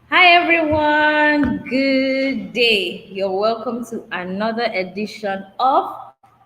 Hi everyone, good day. You're welcome to another edition of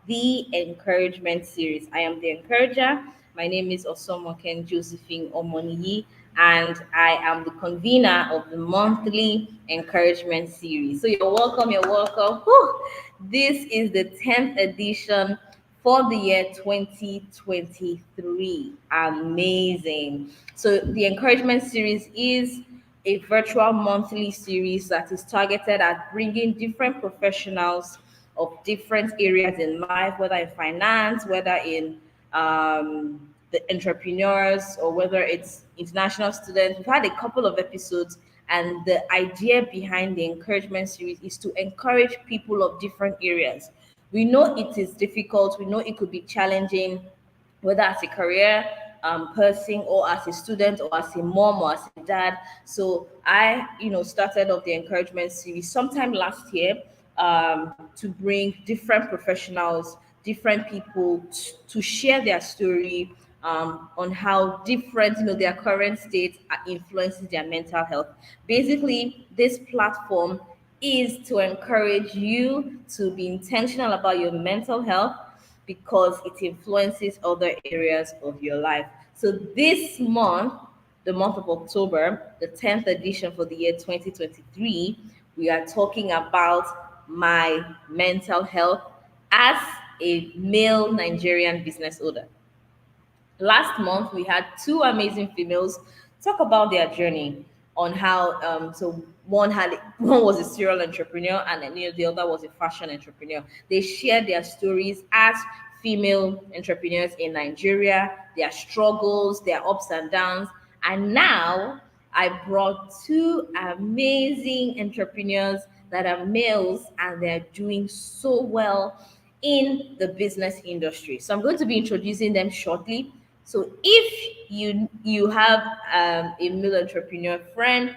the Encouragement Series. I am the Encourager. My name is Osomoken Josephine Omoniyi, and I am the convener of the monthly Encouragement Series. So you're welcome, you're welcome. Whew. This is the 10th edition for the year 2023. Amazing. So the Encouragement Series is a virtual monthly series that is targeted at bringing different professionals of different areas in life, whether in finance, whether in the entrepreneurs, or whether it's international students. We've had a couple of episodes, and the idea behind the encouragement series is to encourage people of different areas. We know it is difficult, we know it could be challenging, whether as a career person or as a student or as a mom or as a dad. So I, started off the encouragement series sometime last year to bring different professionals, different people to share their story on how different, their current state influences their mental health. Basically, this platform is to encourage you to be intentional about your mental health because it influences other areas of your life. So this month, the month of October, the 10th edition for the year 2023, we are talking about my mental health as a male Nigerian business owner. Last month we had two amazing females talk about their journey on how so one was a serial entrepreneur, and then the other was a fashion entrepreneur. They shared their stories as female entrepreneurs in Nigeria, their struggles, their ups and downs. And now I brought two amazing entrepreneurs that are males, and they're doing so well in the business industry. So I'm going to be introducing them shortly. So if you have a male entrepreneur friend,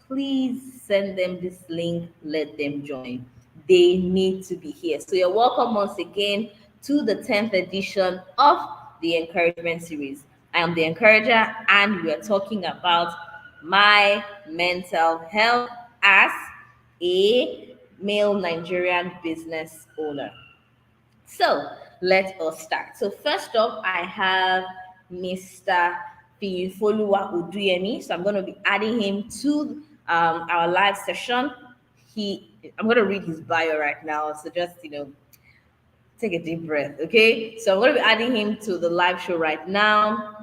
please send them this link. Let them join. They need to be here. So you're welcome once again to the 10th edition of the Encouragement Series. I am the Encourager, and we are talking about my mental health as a male Nigerian business owner. So let us start. So first up, I have Mr. Fiyinfoluwa Oduyemi. So I'm going to be adding him to our live session. I'm going to read his bio right now. So just take a deep breath. Okay. So I'm going to be adding him to the live show right now.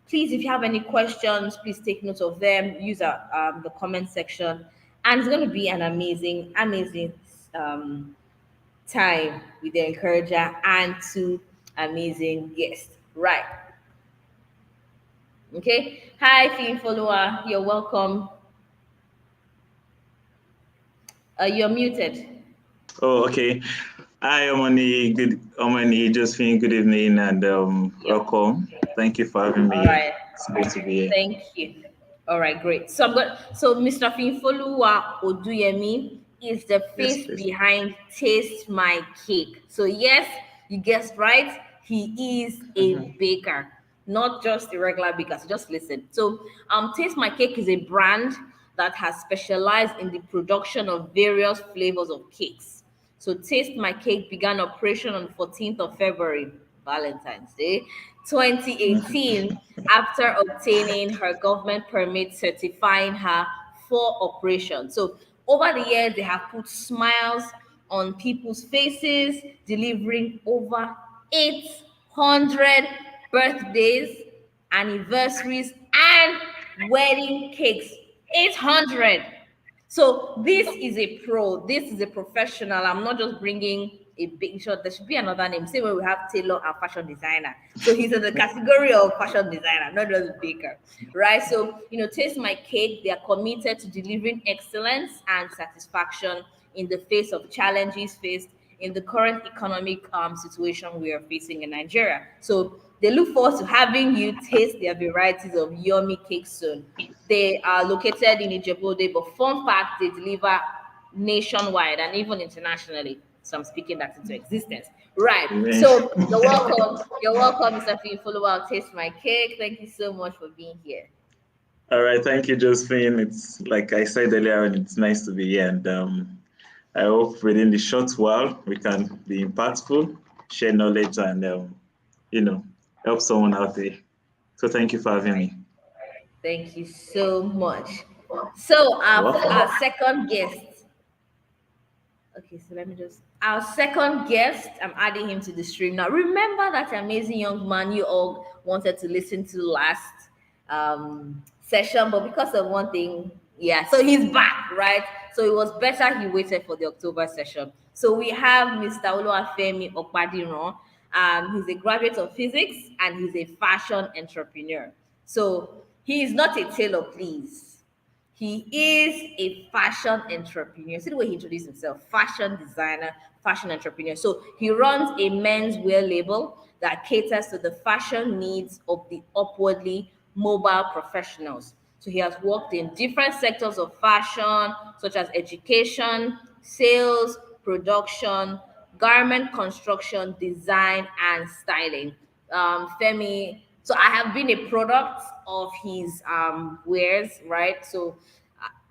Please, if you have any questions, please take note of them. Use the comment section, and it's going to be an amazing um, time with the encourager and two amazing guests. Right. Okay. Hi, Fee follower. You're welcome. You're muted. Oh, okay. Hi, Omani, Josephine, good evening and Yep. welcome. Thank you for having All me here. right. It's good to be here. Thank you. All right, great. So Mr. Finfoluwa Oduyemi is the Yes, face please. behind Taste My Cake. So yes, you guessed right. He is a Mhm. baker, not just a regular baker. So just listen. So Taste My Cake is a brand that has specialized in the production of various flavors of cakes. So Taste My Cake began operation on 14th of February, Valentine's Day, 2018, after obtaining her government permit certifying her for operation. So over the years, they have put smiles on people's faces, delivering over 800 birthdays, anniversaries, and wedding cakes. 800. So this is a pro. This is a professional. I'm not just bringing a big shot. There should be another name. Say when we have tailor and fashion designer. So he's in the category of fashion designer, not just baker, right? So Taste My Cake. They are committed to delivering excellence and satisfaction in the face of challenges faced in the current economic situation we are facing in Nigeria. So they look forward to having you taste their varieties of yummy cakes soon. They are located in Ijebu-Ode, but fun fact, they deliver nationwide and even internationally. So I'm speaking that into existence. Right. Amen. So you're welcome. You're welcome, Mr. Fee follower. I'll taste my cake. Thank you so much for being here. All right, thank you, Josephine. It's like I said earlier, and it's nice to be here. And I hope within the short while we can be impactful, share knowledge, and you know, help someone out there. So thank you for having Right. me. Thank you so much. So You're our welcome. second guest. Okay, so let me just our second guest. I'm adding him to the stream now. Remember that amazing young man you all wanted to listen to last session, but because of one thing, yeah, so he's back, right? So it was better he waited for the October session. So we have Mr. Oluwafemi Okpadiran. He's a graduate of physics and he's a fashion entrepreneur. So he is not a tailor, please. He is a fashion entrepreneur. See the way he introduced himself, fashion designer, fashion entrepreneur. So he runs a menswear label that caters to the fashion needs of the upwardly mobile professionals. So he has worked in different sectors of fashion, such as education, sales, production, garment construction, design, and styling. Femi, so I have been a product of his wares, right? So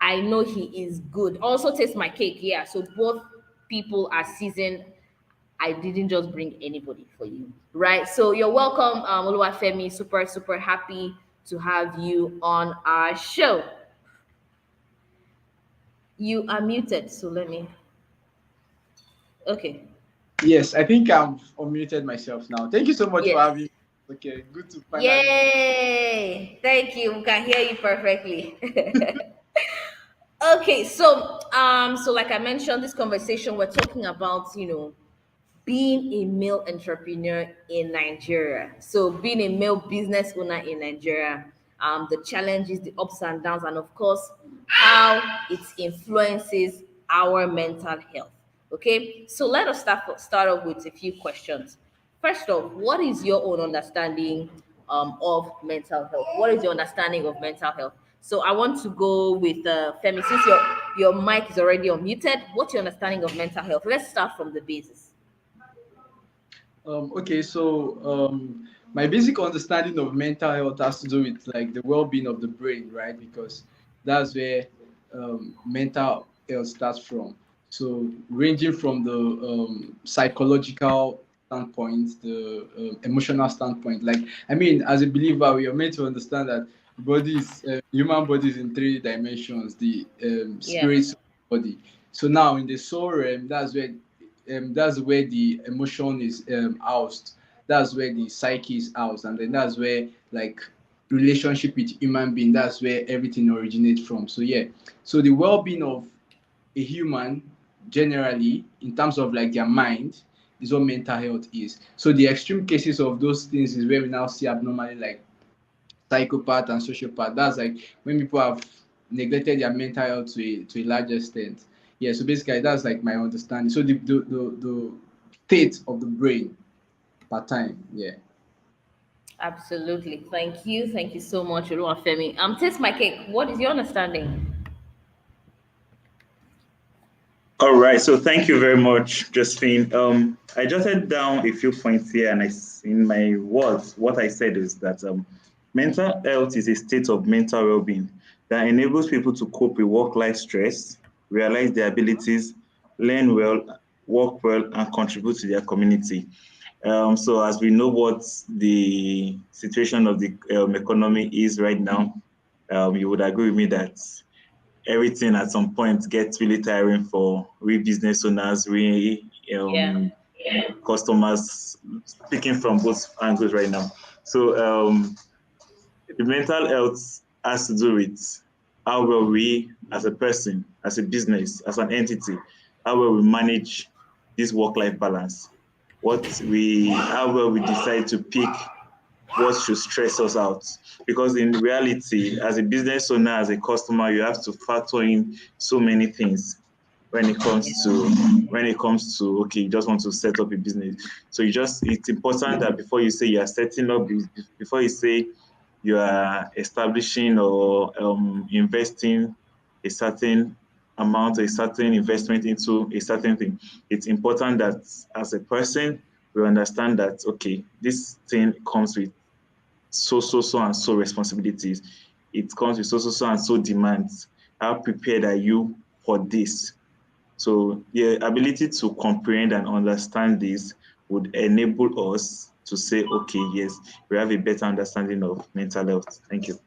I know he is good. Also, taste my cake, yeah. So both people are seasoned. I didn't just bring anybody for you, right? So you're welcome, Oluwafemi. Super, super happy to have you on our show. You are muted, so let me. Okay. Yes, I think I've unmuted myself now. Thank you so much for Yes. having me. Okay, good to finally. Yay! Thank you. We can hear you perfectly. Okay, so like I mentioned, this conversation we're talking about, being a male entrepreneur in Nigeria. So being a male business owner in Nigeria, the challenges, the ups and downs, and of course, how it influences our mental health. Okay, so let us start off with a few questions. First off, what is your own understanding of mental health? What is your understanding of mental health? So I want to go with Femi. Since your mic is already unmuted, what's your understanding of mental health? Let's start from the basis. Okay, so my basic understanding of mental health has to do with like the well-being of the brain, right? Because that's where mental health starts from. So ranging from the psychological standpoint, the emotional standpoint. Like I mean, as a believer, we are meant to understand that human body is in three dimensions: the Yeah. spirit, soul, body. So now in the soul realm, that's where the emotion is housed. That's where the psyche is housed, and then that's where like relationship with human being. That's where everything originates from. So yeah, so the well-being of a human generally, in terms of like their mind, is what mental health is. So the extreme cases of those things is where we now see abnormally like psychopath and sociopath. That's like when people have neglected their mental health to a large extent. Yeah, so basically that's like my understanding. So the state of the brain per time. Yeah. Absolutely. Thank you. Thank you so much, Oluwafemi. Taste my cake. What is your understanding? All right, so thank you very much, Josephine. I jotted down a few points here, and in my words, what I said is that mental health is a state of mental well-being that enables people to cope with work-life stress, realize their abilities, learn well, work well, and contribute to their community. So, as we know what the situation of the economy is right now, you would agree with me that everything at some point gets really tiring for we business owners, we Yeah. customers, speaking from both angles right now. So the mental health has to do with how well we as a person, as a business, as an entity, how well we manage this work-life balance. How well we decide to pick what should stress us out. Because in reality, as a business owner, as a customer, you have to factor in so many things when it comes to okay, you just want to set up a business. So it's important that before you say you are setting up, before you say you are establishing or investing a certain amount, a certain investment into a certain thing, it's important that as a person we understand that okay, this thing comes with so and so responsibilities. it comes with so and so demands. How prepared are you for this? So the ability to comprehend and understand this would enable us to say, okay, yes, we have a better understanding of mental health. Thank you.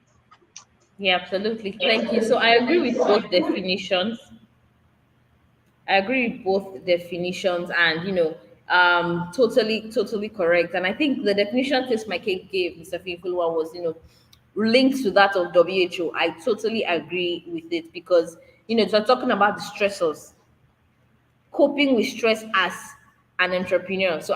Yeah, absolutely. Thank you. So I agree with both definitions. I agree with both definitions, and totally correct. And I think the definition Taste My Cake gave Mr. Finkulwa was, linked to that of WHO. I totally agree with it because it's talking about the stressors, coping with stress as an entrepreneur. So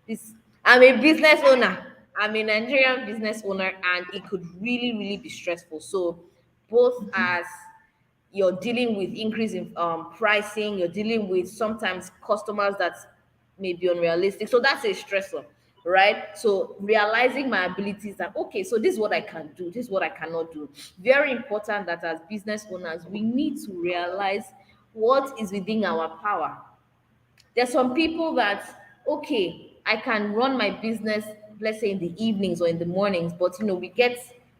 this I'm a business owner. I'm a Nigerian business owner, and it could really be stressful. So both as you're dealing with increase in pricing, you're dealing with sometimes customers that may be unrealistic. So that's a stressor, right? So realizing my abilities that, okay, so this is what I can do, this is what I cannot do. Very important that as business owners, we need to realize what is within our power. There's some people that, okay, I can run my business, let's say in the evenings or in the mornings, but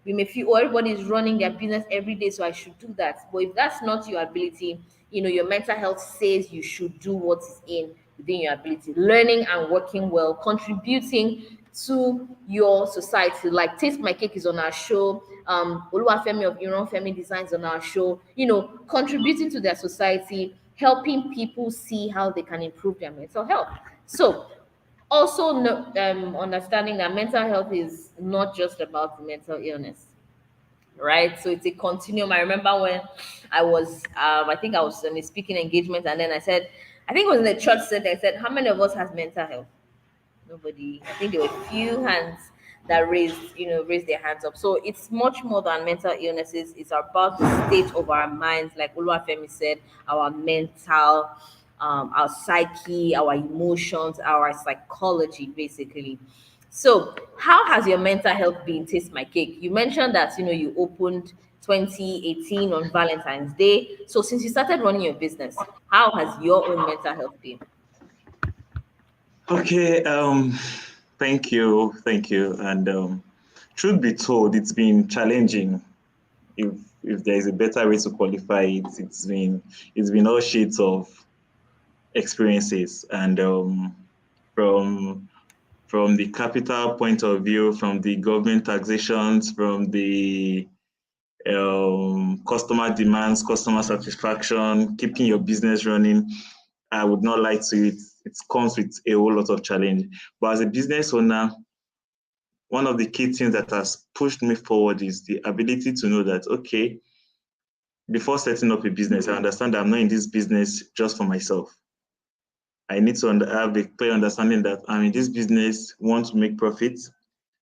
we may feel, oh, everybody is running their business every day, so I should do that. But if that's not your ability, your mental health says you should do what is within your ability, learning and working well, contributing to your society. Like Taste My Cake is on our show. Oluwafemi of Iran Femi Designs on our show. Contributing to their society, helping people see how they can improve their mental health. So, also understanding that mental health is not just about the mental illness, right? So it's a continuum. I remember when I think I was in a speaking engagement, and then I said, I think it was in a church setting. I said, how many of us has mental health? Nobody. I think there were few hands that raised their hands up. So it's much more than mental illnesses. It's about the state of our minds, like Oluwafemi said, our mental, our psyche, our emotions, our psychology, basically. So, how has your mental health been? Taste My Cake. You mentioned that you opened 2018 on Valentine's Day. So, since you started running your business, how has your own mental health been? Okay, thank you. And truth be told, it's been challenging. If if there is a better way to qualify it, it's been all shades of experiences, and from from the capital point of view, from the government taxations, from the customer demands, customer satisfaction, keeping your business running. I would not lie to you, it comes with a whole lot of challenge. But as a business owner, one of the key things that has pushed me forward is the ability to know that, okay, before setting up a business, I understand that I'm not in this business just for myself. I need to have a clear understanding that I'm in this business, want to make profits,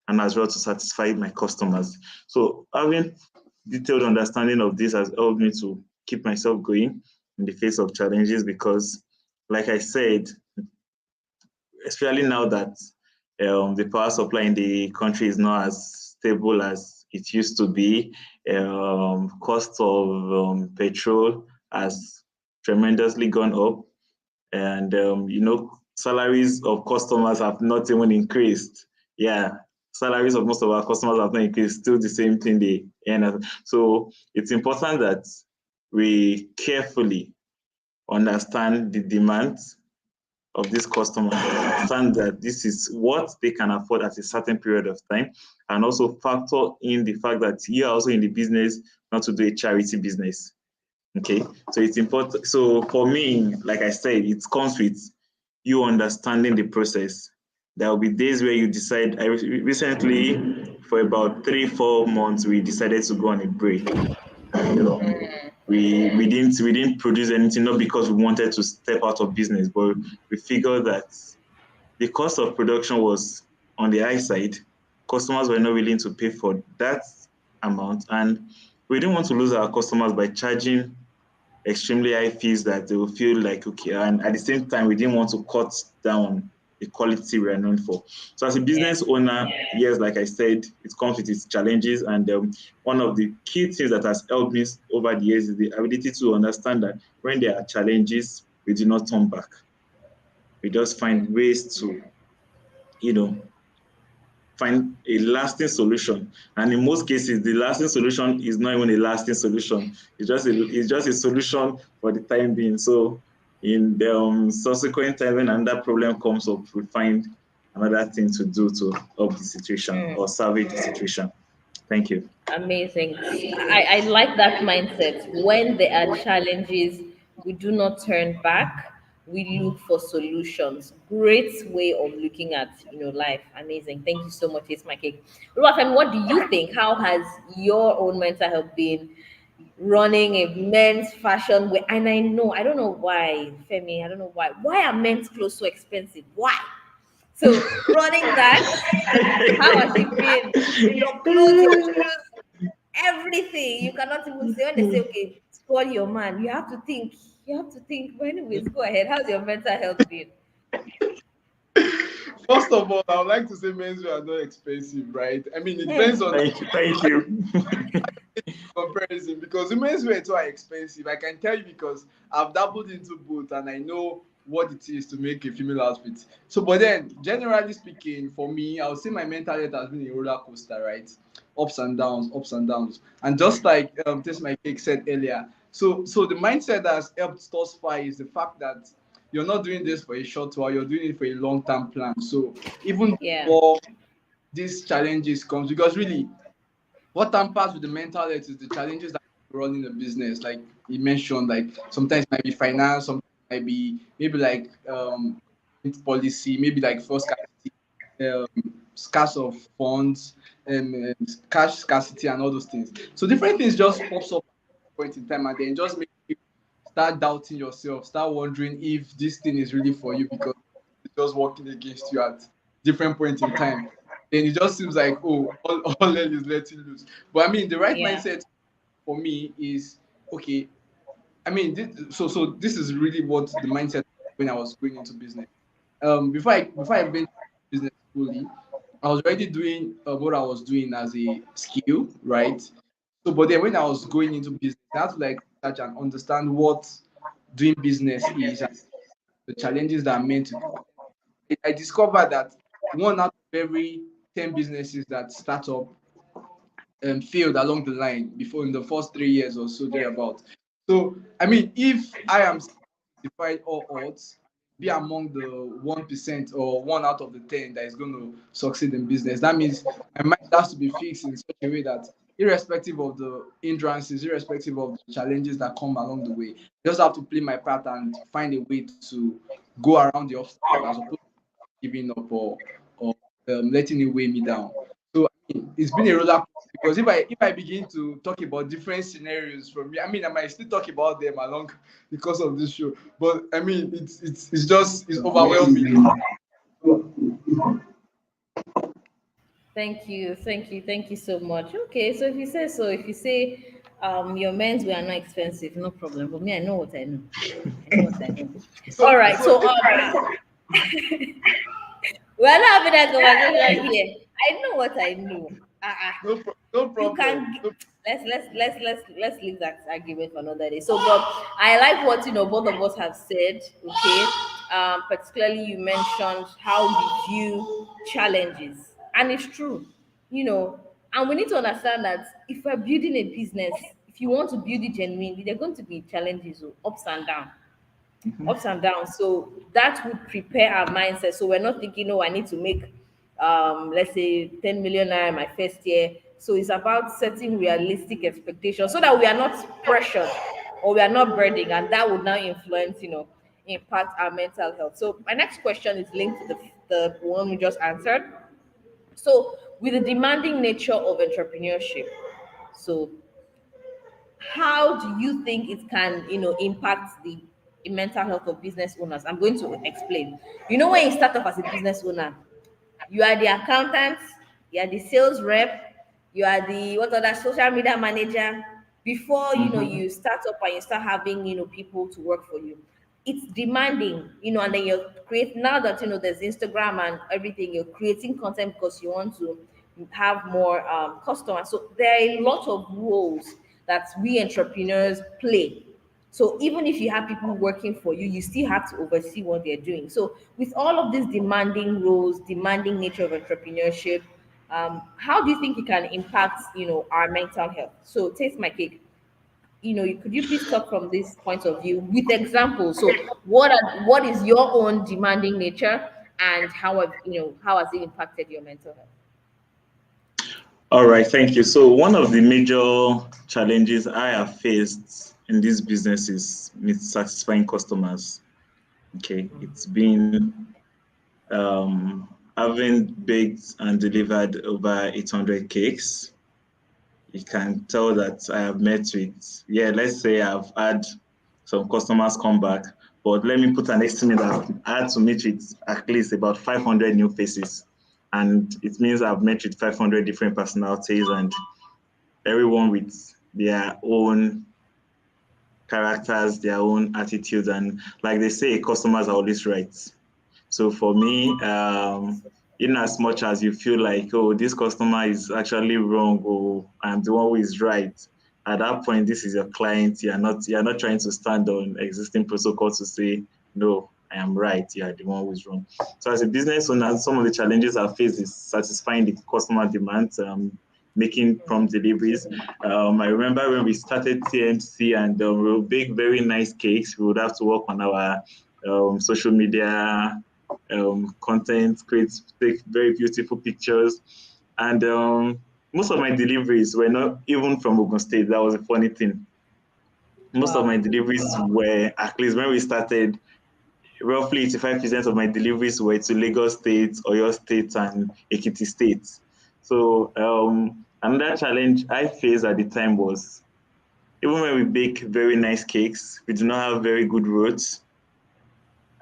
and as well to satisfy my customers. So having detailed understanding of this has helped me to keep myself going in the face of challenges because, like I said, especially now that the power supply in the country is not as stable as it used to be, cost of petrol has tremendously gone up, and salaries of customers have not even increased. Yeah, salaries of most of our customers have not increased, still the same thing they earn. So it's important that we carefully understand the demands of these customers, understand that this is what they can afford at a certain period of time, and also factor in the fact that you are also in the business not to do a charity business. Okay, so it's important. So for me, like I said, it comes with you understanding the process. There will be days where you decide. I recently, for about 3-4 months, we decided to go on a break, and we didn't produce anything, not because we wanted to step out of business, but we figured that the cost of production was on the high side. Customers were not willing to pay for that amount, and we didn't want to lose our customers by charging extremely high fees that they will feel like, okay, and at the same time, we didn't want to cut down the quality we are known for. So as a Yeah. business owner, yes, like I said, it comes with its challenges. And one of the key things that has helped me over the years is the ability to understand that when there are challenges, we do not turn back. We just find ways to, you know, find a lasting solution. And in most cases, the lasting solution is not even a lasting solution. It's just a solution for the time being. So in the subsequent time when another problem comes up, we find another thing to do to help the situation or salvage the situation. Thank you. Amazing. I like that mindset. When there are challenges, we do not turn back. We look for solutions. Great way of looking at life. Amazing. Thank you so much. It's my cake. Rafem, what do you think? How has your own mental health been running a men's fashion wear? And I don't know why, Femi. I don't know why. Why are men's clothes so expensive? Why? So running that, how has it been? Your clothes, your shoes, everything. You cannot even say when they say, okay, spoil your man. You have to think. You have to think. But anyways, go ahead. How's your mental health been? First of all, I would like to say menswear are not expensive, right? I mean, it Hmm. depends on Thank you. comparison because women's wear too are expensive. I can tell you because I've dabbled into both and I know what it is to make a female outfit. So, but then generally speaking, for me, I would say my mental health has been a roller coaster, right? Ups and downs, ups and downs. And just like this my cake said earlier, so the mindset that has helped thus far is the fact that you're not doing this for a short while, you're doing it for a long-term plan. So even Yeah. before these challenges comes, because really what tampers with the mental health is the challenges that running a business. Like you mentioned, like sometimes it might be finance, sometimes it might be maybe like policy, maybe like first scarcity, scarce of funds, cash scarcity, and all those things. So different things just pops up at a point in time, and then just make you start doubting yourself, start wondering if this thing is really for you because it's just working against you at different points in time. Then it just seems like, oh, all hell is letting loose. But I mean, the right Yeah. mindset for me is okay. I mean, so this is really what the mindset when I was going into business. Before I went into business fully, I was already doing what I was doing as a skill, right? So, but then when I was going into business, I had to like research and understand what doing business is and the challenges that are meant to. I discovered that one out of every 10 businesses that start up failed along the line before in the first 3 years or so thereabout. So I mean, if I am certified all odds, be among the 1% or one out of the 10 that is going to succeed in business, that means my mind has to be fixed in such a way that irrespective of the hindrances, irrespective of the challenges that come along the way, I just have to play my part and find a way to go around the obstacle as opposed giving up or letting it weigh me down. So I mean, it's been a roller coaster because if I begin to talk about different scenarios from me, I mean I might still talk about them along the course of this show. But I mean it's just it's overwhelming. Thank you. Thank you. Thank you so much. Okay, so if you say so, if you say your men's wear are not expensive, no problem. But me, I know what I know. I know what I know. All So right. so So we're not having that conversation here. I know what I know. no You problem. can let's leave that argument for another day. So, but I like what both of us have said. Okay, particularly you mentioned how we view challenges, and it's true. And we need to understand that if we're building a business, if you want to build it genuinely, there are going to be challenges, ups and downs, ups and downs. So that would prepare our mindset. So we're not thinking, oh, I need to make let's say 10 million naira my first year. So it's about setting realistic expectations so that we are not pressured or we are not burdened, and that would now influence, impact our mental health. So my next question is linked to the one we just answered. So with the demanding nature of entrepreneurship, so how do you think it can impact the mental health of business owners? I'm going to explain. When you start off as a business owner, you are the accountant, you are the sales rep, you are the what other social media manager before you start up and you start having people to work for you. It's demanding, and then you're create now that there's Instagram and everything, you're creating content because you want to have more customers. So there are a lot of roles that we entrepreneurs play. So even if you have people working for you, you still have to oversee what they're doing. So with all of these demanding roles, demanding nature of entrepreneurship, How do you think it can impact, our mental health? So, taste my cake. Could you please talk from this point of view with examples? So, what is your own demanding nature, and how has it impacted your mental health? All right, thank you. So one of the major challenges I have faced in this business is with satisfying customers. Okay, it's been having baked and delivered over 800 cakes. You can tell that I have met with, yeah, let's say I've had some customers come back, but let me put an estimate that I had to meet with at least about 500 new faces. And it means I've met with 500 different personalities and everyone with their own characters, their own attitudes. And like they say, customers are always right. So for me, in as much as you feel like, oh, this customer is actually wrong, or I'm the one who is right, at that point, this is your client. You're not trying to stand on existing protocol to say, no, I am right. You are the one who is wrong. So as a business owner, some of the challenges I face is satisfying the customer demands, making prompt deliveries. I remember when we started TMC and we would bake very nice cakes. We would have to work on our social media content, take very beautiful pictures. And most of my deliveries were not even from Ogun State. That was a funny thing. Most of my Wow. deliveries were, at least when we started, roughly 85% of my deliveries were to Lagos State, Oyo State, and Ekiti State. So another challenge I faced at the time was, even when we bake very nice cakes, we do not have very good roads.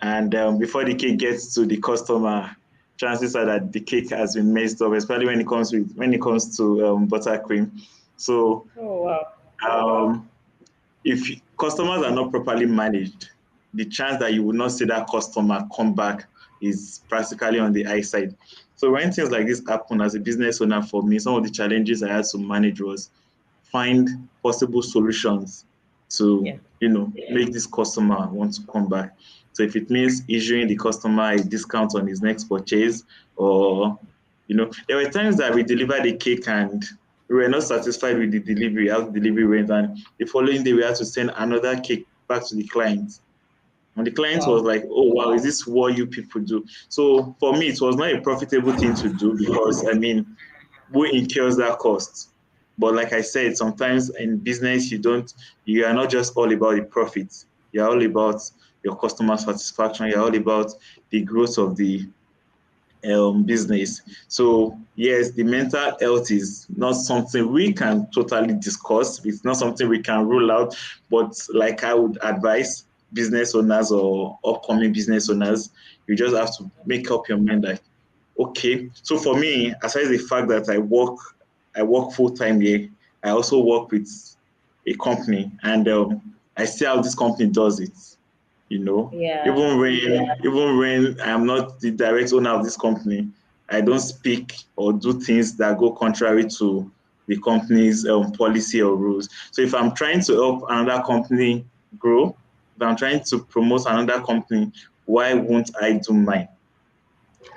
And before the cake gets to the customer, chances are that the cake has been messed up, especially when it comes to buttercream. So Oh, wow. um, if customers are not properly managed, the chance that you will not see that customer come back is practically on the high side. So when things like this happen as a business owner, for me, some of the challenges I had to manage was find possible solutions to Yeah. make this customer want to come back. So if it means issuing the customer a discount on his next purchase, or there were times that we delivered a cake and we were not satisfied with the delivery, how the delivery went, and the following day we had to send another cake back to the client. And the client was Wow. like, oh, wow, is this what you people do? So for me, it was not a profitable thing to do because, I mean, who incurs that cost? But like I said, sometimes in business, you are not just all about the profits. You're all about your customer satisfaction. You're all about the growth of the business. So yes, the mental health is not something we can totally discuss. It's not something we can rule out. But like I would advise business owners or upcoming business owners, you just have to make up your mind like, okay. So for me, aside the fact that I work full time here, I also work with a company, and I see how this company does it. You know, Yeah. even when I'm not the direct owner of this company, I don't speak or do things that go contrary to the company's policy or rules. So if I'm trying to help another company grow, if I'm trying to promote another company, why won't I do mine?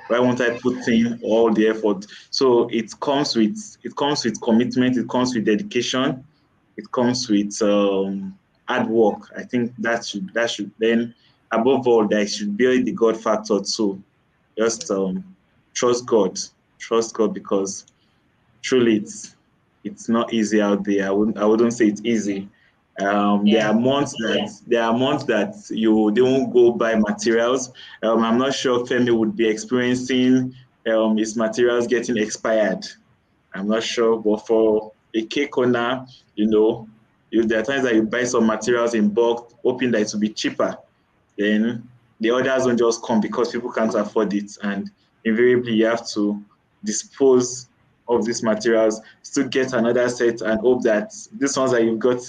Why won't I put in all the effort? So it comes with commitment, it comes with dedication, it comes with hard work. I think that should then, above all, there should be the God factor too. Just trust God, trust God, because truly it's not easy out there. I wouldn't say it's easy. There Yeah. are months that you don't go buy materials. I'm not sure Femi would be experiencing his materials getting expired. I'm not sure, but for a cake owner, there are times that you buy some materials in bulk, hoping that it will be cheaper. Then the others don't just come because people can't afford it, and invariably you have to dispose of these materials, still get another set, and hope that these ones that you've got,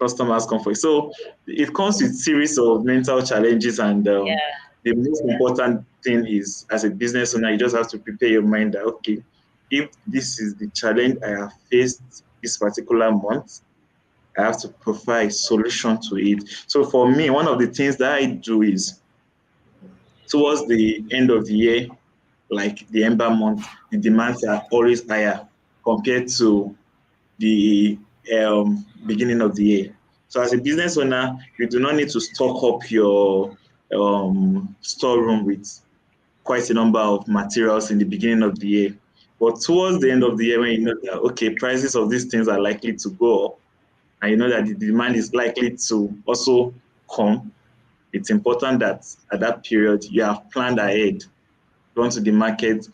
customers come for it. So it comes with series of mental challenges, and Yeah. the most important thing is, as a business owner, you just have to prepare your mind that, okay, if this is the challenge I have faced this particular month, I have to provide a solution to it. So for me, one of the things that I do is, towards the end of the year, like the Ember month, the demands are always higher compared to the beginning of the year. So as a business owner, you do not need to stock up your storeroom with quite a number of materials in the beginning of the year. But towards the end of the year, when you know that, okay, prices of these things are likely to go up, and you know that the demand is likely to also come, it's important that at that period you have planned ahead, gone to the market,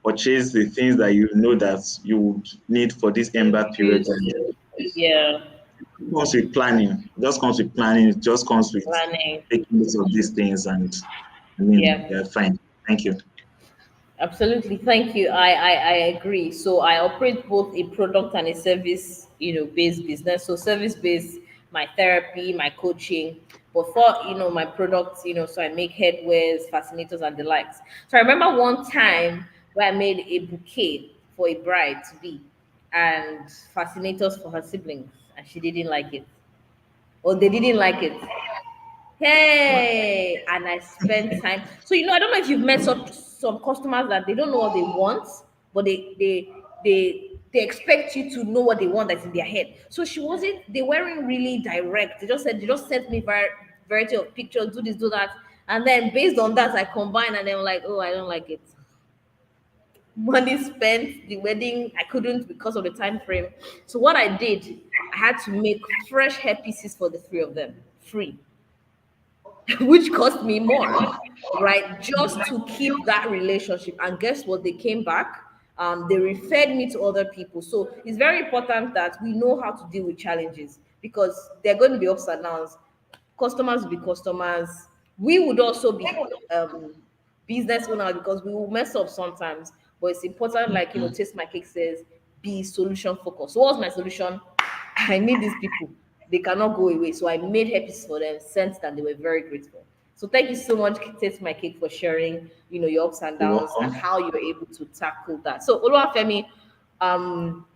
purchase the things that you know that you would need for this ember period. And it Yeah, comes with planning. It just comes with planning. It just comes with planning. taking note of these things. And I mean, Yeah. yeah, fine. Thank you. Absolutely, thank you. I agree. So I operate both a product and a service, based business. So service based, my therapy, my coaching, but for my products, so I make headwears, fascinators, and the likes. So I remember one time where I made a bouquet for a bride to be, and fascinators for her siblings, and she didn't like it, or they didn't like it. Hey, and I spend time. So I don't know if you've met some customers that they don't know what they want, but they expect you to know what they want that's in their head. So she wasn't. They weren't really direct. They just sent me variety of pictures, do this, do that, and then based on that, I combine, and then like, oh, I don't like it. Money spent, the wedding, I couldn't because of the time frame. So what I did, I had to make fresh hair pieces for the three of them, free. Which cost me more, right? Just to keep that relationship. And guess what? They came back. They referred me to other people. So it's very important that we know how to deal with challenges because they're going to be ups and downs. Customers will be customers. We would also be business owners because we will mess up sometimes. But it's important, like Taste My Cake says, be solution focused. So what's my solution? I need these people. They cannot go away. So I made hairpieces for them, sent them. They were very grateful. So thank you so much, Taste My Cake, for sharing, your ups and You're downs and welcome. how you were able to tackle that. So Oluwafemi,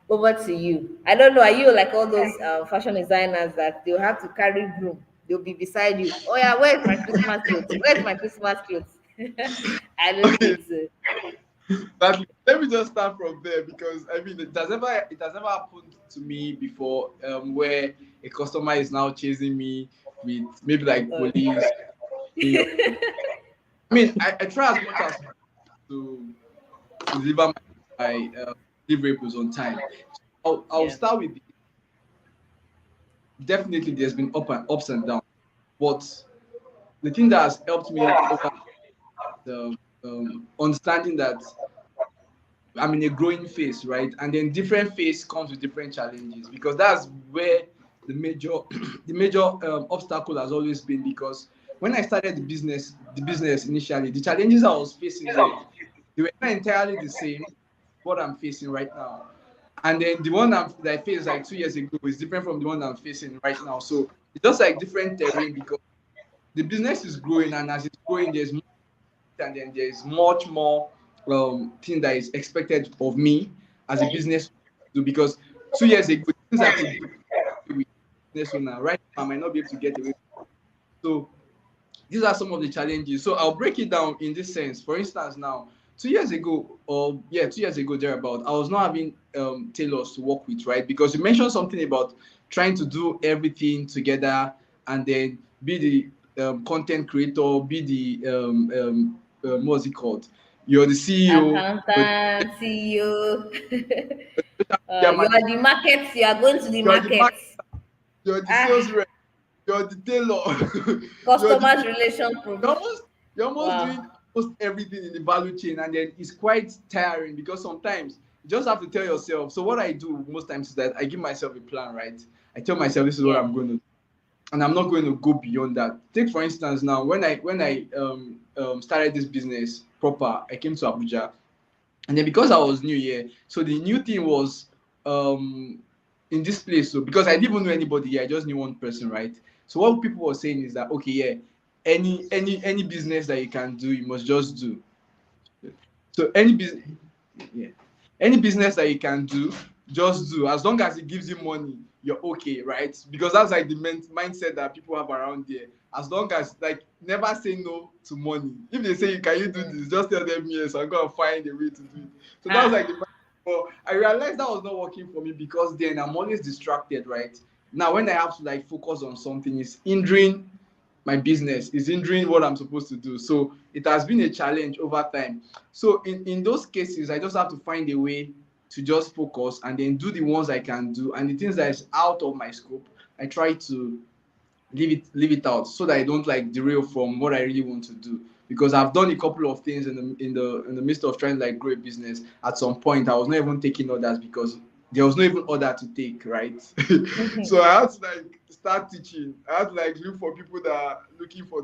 over to you. I don't know, are you like all those fashion designers that they'll have to carry broom? They'll be beside you. Oh yeah, where's my Christmas clothes? Where's my Christmas clothes? I don't Okay, think so. that, let me just start from there because I mean it has never happened to me before where a customer is now chasing me with maybe like police. I mean, I try as much as to deliver my deliverables on time. I'll Yeah. start with definitely there's been ups and downs, but the thing that has helped me over the understanding that I'm in a growing phase, right? And then different phase comes with different challenges because that's where the major the major obstacle has always been because when I started the business initially, the challenges I was facing there, they were not entirely the same what I'm facing right now. And then the one that I faced like 2 years ago is different from the one I'm facing right now. So it's just like different terrain because the business is growing, and as it's growing, there's more, and then there's much more thing that is expected of me as a business do because 2 years ago things I could do with business owner right now I might not be able to get away. So these are some of the challenges. So I'll break it down in this sense. For instance, now 2 years ago, or yeah, 2 years ago thereabout, I was not having tailors to work with, right? Because you mentioned something about trying to do everything together and then be the content creator, be the what's it called? You're the CEO, you're Accountant, CEO. the media You are manager, the markets. You are going to the you're the market, markets. you're the sales Ah, rep, you're the tailor, you're the customers relation you're pro. almost you're almost doing Wow. almost everything in the value chain, and then it's quite tiring because sometimes you just have to tell yourself. So what I do most times is that I give myself a plan, right? I tell myself this is what Yeah. I'm going to do, and I'm not going to go beyond that. Take for instance now when I started this business proper, I came to Abuja, and then because I was new here, so the new thing was um in this place. So because I didn't even know anybody here, I just knew one person, right? So what people were saying is that okay, yeah, any business that you can do, you must just do. So any business, yeah, any business that you can do, just do as long as it gives you money. you're okay, right? Because that's like the mindset that people have around there. As long as like never say no to money. If they say can you do Mm. this, just tell them yes. I'm gonna find a way to do it. So that was like Ah. the but I realized that was not working for me because then I'm always distracted, right? Now when I have to like focus on something, it's hindering my business, is hindering what I'm supposed to do. So it has been a challenge over time. So in those cases, I just have to find a way to just focus and then do the ones I can do, and the things that is out of my scope, I try to leave it out so that I don't like derail from what I really want to do. Because I've done a couple of things in the midst of trying to like grow a business. At some point, I was not even taking orders because there was no even order to take, right? So I had to like start teaching. I had to like look for people that are looking for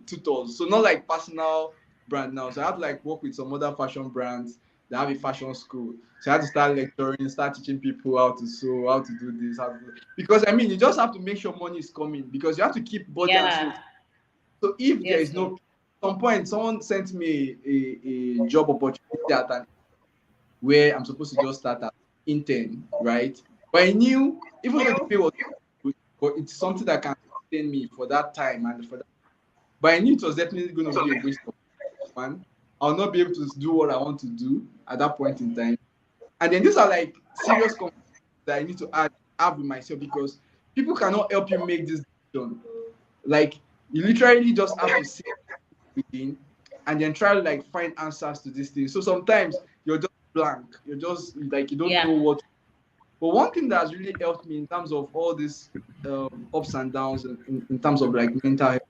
tutors. So not like personal brand now. So I had to like work with some other fashion brands that have a fashion school. So I had to start lecturing, start teaching people how to sew, how to do this, how to do. Because I mean, you just have to make sure money is coming because you have to keep body and soul. Yeah. So if there Yes. is no, at some point, someone sent me a job opportunity at an where I'm supposed to just start at intern, right? But I knew even though the pay was good, but it's something that can sustain me for that time and for that. But I knew it was definitely going to be a waste of one. I'll not be able to do what I want to do at that point in time. And then these are like serious conversations that I need to have with myself because people cannot help you make this decision. Like you literally just have to sit within and then try to like find answers to these things. So sometimes you're just blank. You're just like you don't Yeah. know what. But one thing that has really helped me in terms of all these ups and downs in terms of like mental health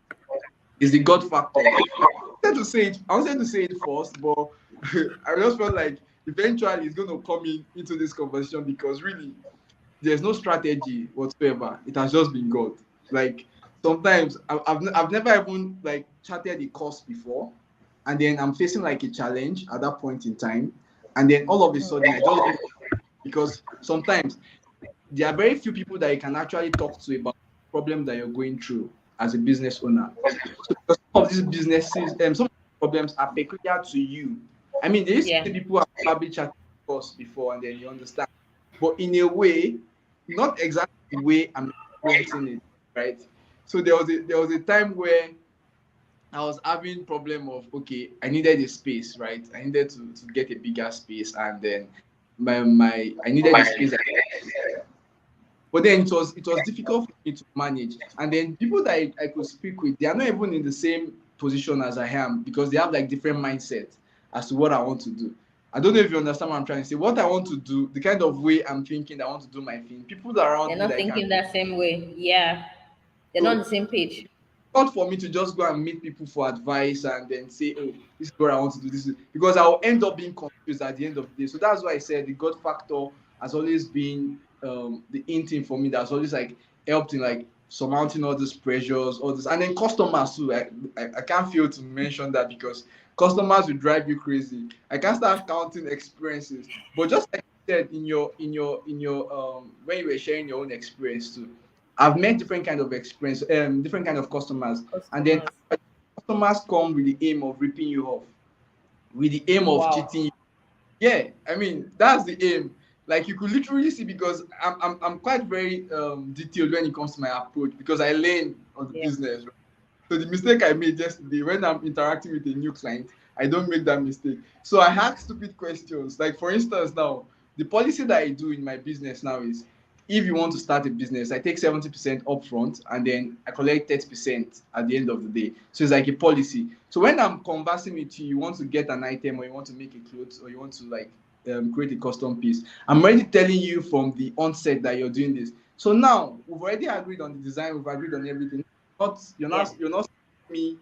is the God factor. I wanted to say it first, but I just felt like eventually it's going to come into this conversation because really there's no strategy whatsoever. It has just been God. Like sometimes I've never even like charted the course before, and then I'm facing like a challenge at that point in time, and then all of a sudden I just because sometimes there are very few people that you can actually talk to about the problem that you're going through as a business owner. So because some of these businesses, some of the problems are peculiar to you. I mean, there used to Yeah. be people who have probably chatted with us before, and then you understand. But in a way, not exactly the way I'm experiencing it, right? So there was a time where I was having problem of okay, I needed a space, right? I needed to get a bigger space, and then my I needed a space. But then it was difficult for me to manage. And then people that I could speak with, they are not even in the same position as I am because they have like different mindset as to what I want to do. I don't know if you understand what I'm trying to say. What I want to do, the kind of way I'm thinking I want to do my thing, people that are They're around me not that I can. thinking that same way. Yeah. They're not on So the same page. not for me to just go and meet people for advice and then say, oh, this is what I want to do. Because I'll end up being confused at the end of the day. So that's why I said the God factor has always been the in thing for me. That's always like helped in like surmounting all these pressures, all this, and then customers too. I can't fail to mention that because customers will drive you crazy. I can't start counting experiences, but just like you said in your when you were sharing your own experience too, I've met different kind of experience, different kind of customers, and then Customers. customers come with the aim of ripping you off, with the aim of Wow. cheating you. Yeah, I mean that's the aim. Like you could literally see because I'm quite very detailed when it comes to my approach because I learn on the Yeah. business. Right? So the mistake I made yesterday when I'm interacting with a new client, I don't make that mistake. So I ask stupid questions. Like for instance, now the policy that I do in my business now is if you want to start a business, I take 70% upfront and then I collect 30% at the end of the day. So it's like a policy. So when I'm conversing with you, you want to get an item or you want to make a clothes or you want to like create a custom piece, I'm already telling you from the onset that you're doing this. So now we've already agreed on the design, we've agreed on everything. Not Yeah. you're not me.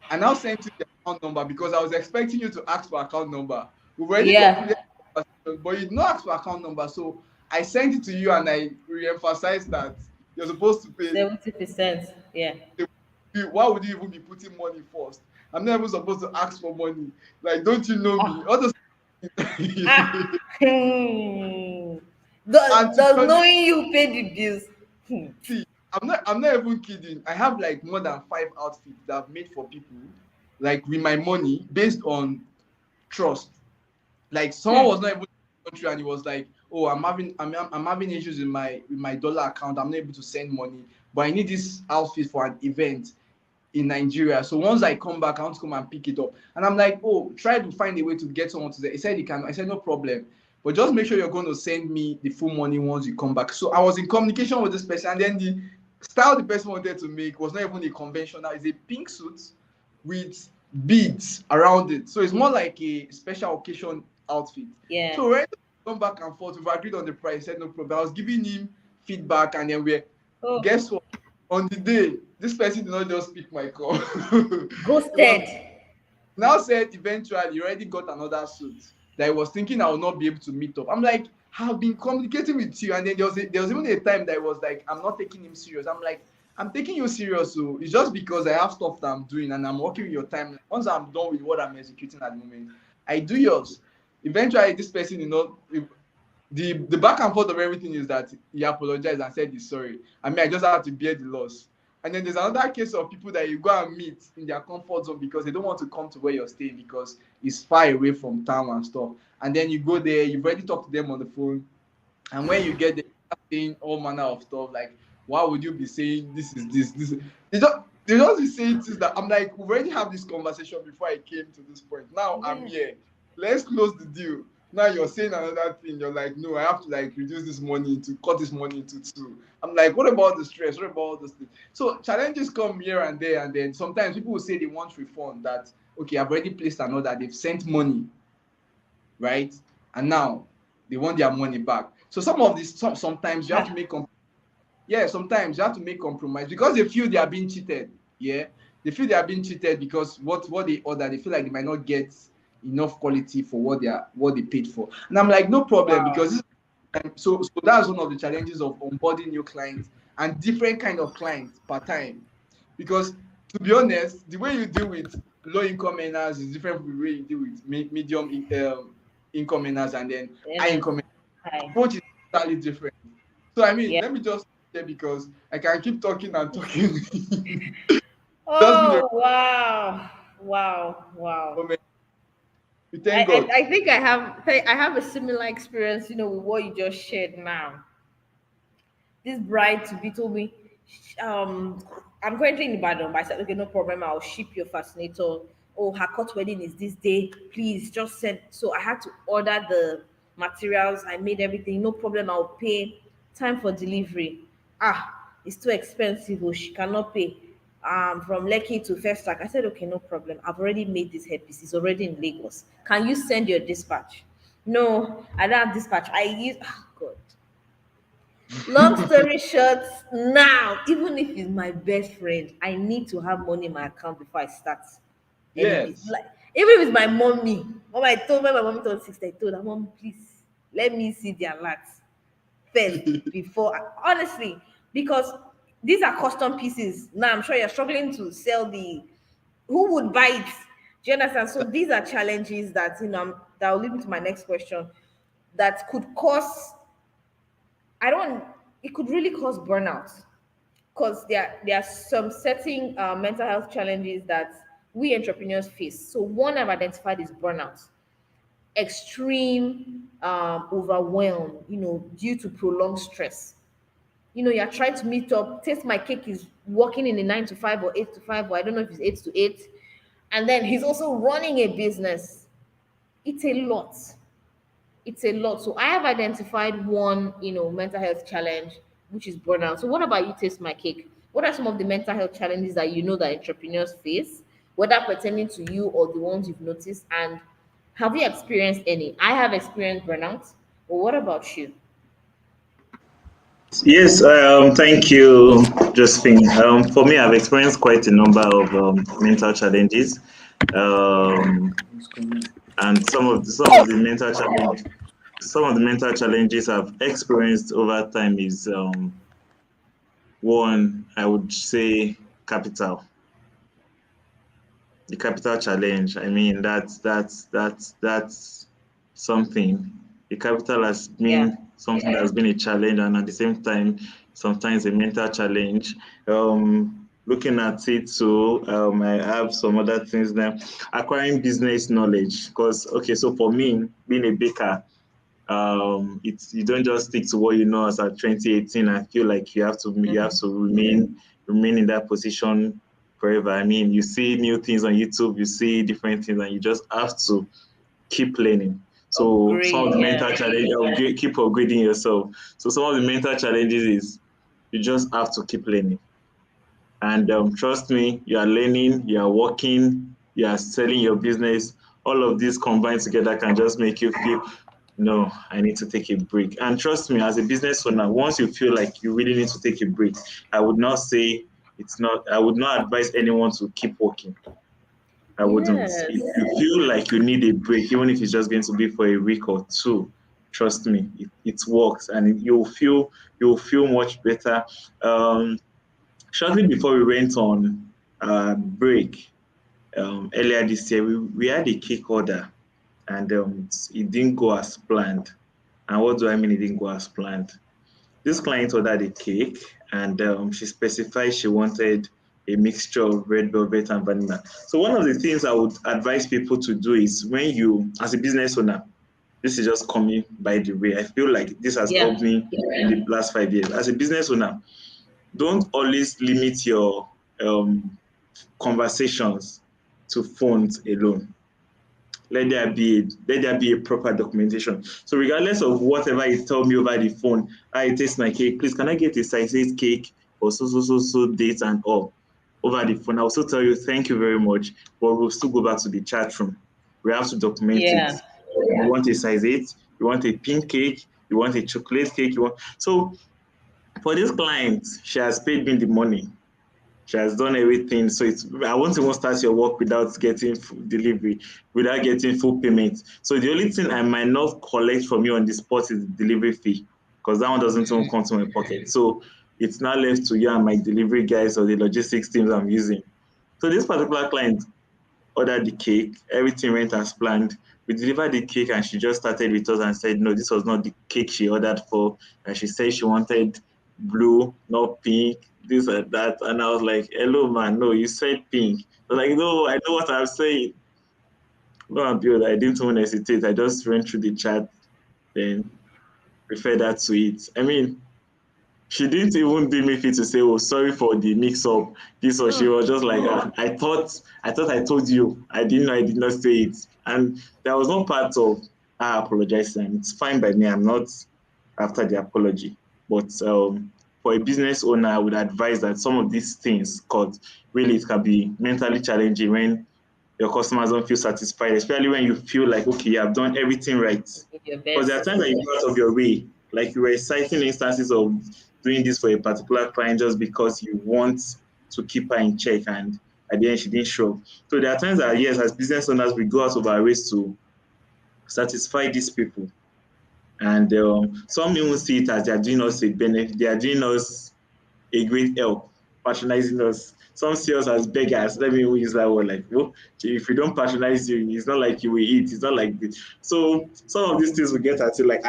I now sent you the account number because I was expecting you to ask for account number. We've already Yeah. concluded, but you did not ask for account number. So I sent it to you and I re-emphasized that you're supposed to pay. 70%. Yeah. Why would you even be putting money first? I'm not even supposed to ask for money. Like, don't you know me? Ah. All those Ah. and to Does be honest, knowing you pay the bills. see, I'm not even kidding. I have like more than 5 outfits that I've made for people, like with my money based on trust. Like someone was not even in the country and he was like, oh, I'm having issues with my dollar account. I'm not able to send money, but I need this outfit for an event in Nigeria. So once I come back, I want to come and pick it up. And I'm like, oh, try to find a way to get someone to say. He said he can. I said no problem, but just make sure you're going to send me the full money once you come back. So I was in communication with this person, and then the style the person wanted to make was not even a conventional. It's a pink suit with beads around it. So it's more like a special occasion outfit. Yeah. So when we come back and forth, we've agreed on the price. He said no problem. I was giving him feedback, and then Oh, guess what? On the day, this person did not just pick my call. ghosted. Now said eventually he already got another suit that he was thinking I will not be able to meet up. I'm like, I've been communicating with you, and then there was even a time that it was like I'm not taking him serious. I'm like, I'm taking you serious, so it's just because I have stuff that I'm doing and I'm working with your time. Once I'm done with what I'm executing at the moment, I do yours. Eventually, this person, the back and forth of everything is that he apologized and said he's sorry. I mean, I just have to bear the loss. And then there's another case of people that you go and meet in their comfort zone because they don't want to come to where you're staying because it's far away from town and stuff. And then you go there, you've already talked to them on the phone. And when you get there, you're saying all manner of stuff like, why would you be saying this is this? This is... They just be saying things that I'm like, we've already had this conversation before I came to this point. Now I'm here. Let's close the deal. Now you're saying another thing. You're like, no, I have to like reduce this money to cut this money into two. I'm like, what about the stress? What about all this thing? So challenges come here and there, and then sometimes people will say they want refund. That okay, I've already placed an order. They've sent money, right? And now they want their money back. So sometimes you have to make sometimes you have to make compromise because they feel they are being cheated. Yeah, they feel they are being cheated because what they order, they feel like they might not get enough quality for what they paid for. And I'm like, no problem, Wow. because so that's one of the challenges of onboarding new clients and different kind of clients per time. Because to be honest, the way you deal with low income earners is different from the way you deal with medium income earners and then high Yes. income earners. Hi. Approach is totally different. So I mean, Yeah. let me just say because I can keep talking and talking. Just been a Oh, wow. Wow. Wow. moment. We I, thank I, God. I think I have a similar experience, with what you just shared now. This bride to be told me, um, I'm currently in Ibadan, but I said, okay, no problem, I'll ship your fascinator. Oh, her court wedding is this day. Please just send. So I had to order the materials. I made everything. No problem, I'll pay. Time for delivery. Ah, it's too expensive. Oh, she cannot pay. From Lekki to First Stack. I said, okay, no problem. I've already made this headpiece. It's already in Lagos. Can you send your dispatch? No, I don't have dispatch. I use. Oh God. Long story short, now, even if it's my best friend, I need to have money in my account before I start any business. Yes. Like, even if it's my mommy, when my mommy turned 60, I told her, Mom, please let me see the alert first before honestly, because these are custom pieces. Now I'm sure you're struggling to sell the who would buy it. Do you understand? So these are challenges that that will lead me to my next question that could cause I don't. It could really cause burnout because there are some certain mental health challenges that we entrepreneurs face. So one I've identified is burnout, extreme overwhelm. Due to prolonged stress. You're trying to meet up. Taste My Cake is working in a 9 to 5 or 8 to 5, or I don't know if it's 8 to 8, and then he's also running a business. It's a lot. It's a lot. So I have identified one, mental health challenge, which is burnout. So what about you, Taste My Cake? What are some of the mental health challenges that that entrepreneurs face, whether pertaining to you or the ones you've noticed? And have you experienced any? I have experienced burnout. But what about you? Yes, thank you, Josephine. For me, I've experienced quite a number of mental challenges, um, and some of the mental challenges I've experienced over time is one, I would say, capital. The capital challenge. I mean, that's something. The capital has Yeah. been something that's been a challenge, and at the same time, sometimes a mental challenge. Looking at it, so I have some other things now. Acquiring business knowledge, because okay, so for me, being a baker, It's, you don't just stick to what you know as at 2018 and feel like you have to remain in that position forever. I mean, you see new things on YouTube, you see different things, and you just have to keep learning. So some of Upgrade, the yeah. mental challenges, keep upgrading yourself. So some of the mental challenges is you just have to keep learning. And trust me, you are learning, you are working, you are selling your business. All of these combined together can just make you feel, no, I need to take a break. And trust me, as a business owner, once you feel like you really need to take a break, I would not say I would not advise anyone to keep working. I wouldn't. Yes. If you feel like you need a break, even if it's just going to be for a week or two, trust me, it works, and you'll feel much better. Um, Shortly before we went on break earlier this year, we had a cake order, and it didn't go as planned. And what do I mean it didn't go as planned? This client ordered a cake, and she specified she wanted a mixture of red velvet and vanilla. So one of the things I would advise people to do is, when you, as a business owner, this is just coming by the way. I feel like this has Yeah. helped me in the last 5 years. As a business owner, don't always limit your um, conversations to phones alone. Let there be a proper documentation. So regardless of whatever you tell me over the phone, I taste my cake. Please, can I get a size 8 cake for so date and all over the phone? I'll still tell you thank you very much, but we'll still go back to the chat room. We have to document it. Yeah. You want a size 8, you want a pink cake, you want a chocolate cake, you want so for this client, she has paid me the money. She has done everything. So I won't even start your work without getting delivery, without getting full payment. So the only thing I might not collect from you on the spot is the delivery fee, because that one doesn't even come to my pocket. So it's now left to you and my delivery guys or the logistics teams I'm using. So this particular client ordered the cake, everything went as planned. We delivered the cake and she just started with us and said, no, this was not the cake she ordered for. And she said she wanted blue, not pink, this and that. And I was like, hello, man, no, you said pink. I was like, no, I know what I'm saying. No, I'm build. I didn't even hesitate. I just went through the chat, then referred that to it. I mean, she didn't even deem me fit to say, "Oh, sorry for the mix-up." This or she Oh, was just like, I thought I told you. I didn't know I did not say it." And there was no part of her apologizing. It's fine by me. I'm not after the apology. But for a business owner, I would advise that some of these things, because really it can be mentally challenging when your customers don't feel satisfied, especially when you feel like, okay, you have done everything right. you did your Because there are best. times that you go out of your way, like you were citing instances of doing this for a particular client just because you want to keep her in check, and at the end she didn't show up. So there are times that, yes, as business owners, we go out of our ways to satisfy these people. And some even see it as they are doing us a benefit, they are doing us a great help, patronizing us. Some see us as beggars. Let me use that word. Like, oh, if we don't patronize you, it's not like you will eat. It's not like this. So some of these things we get at it like,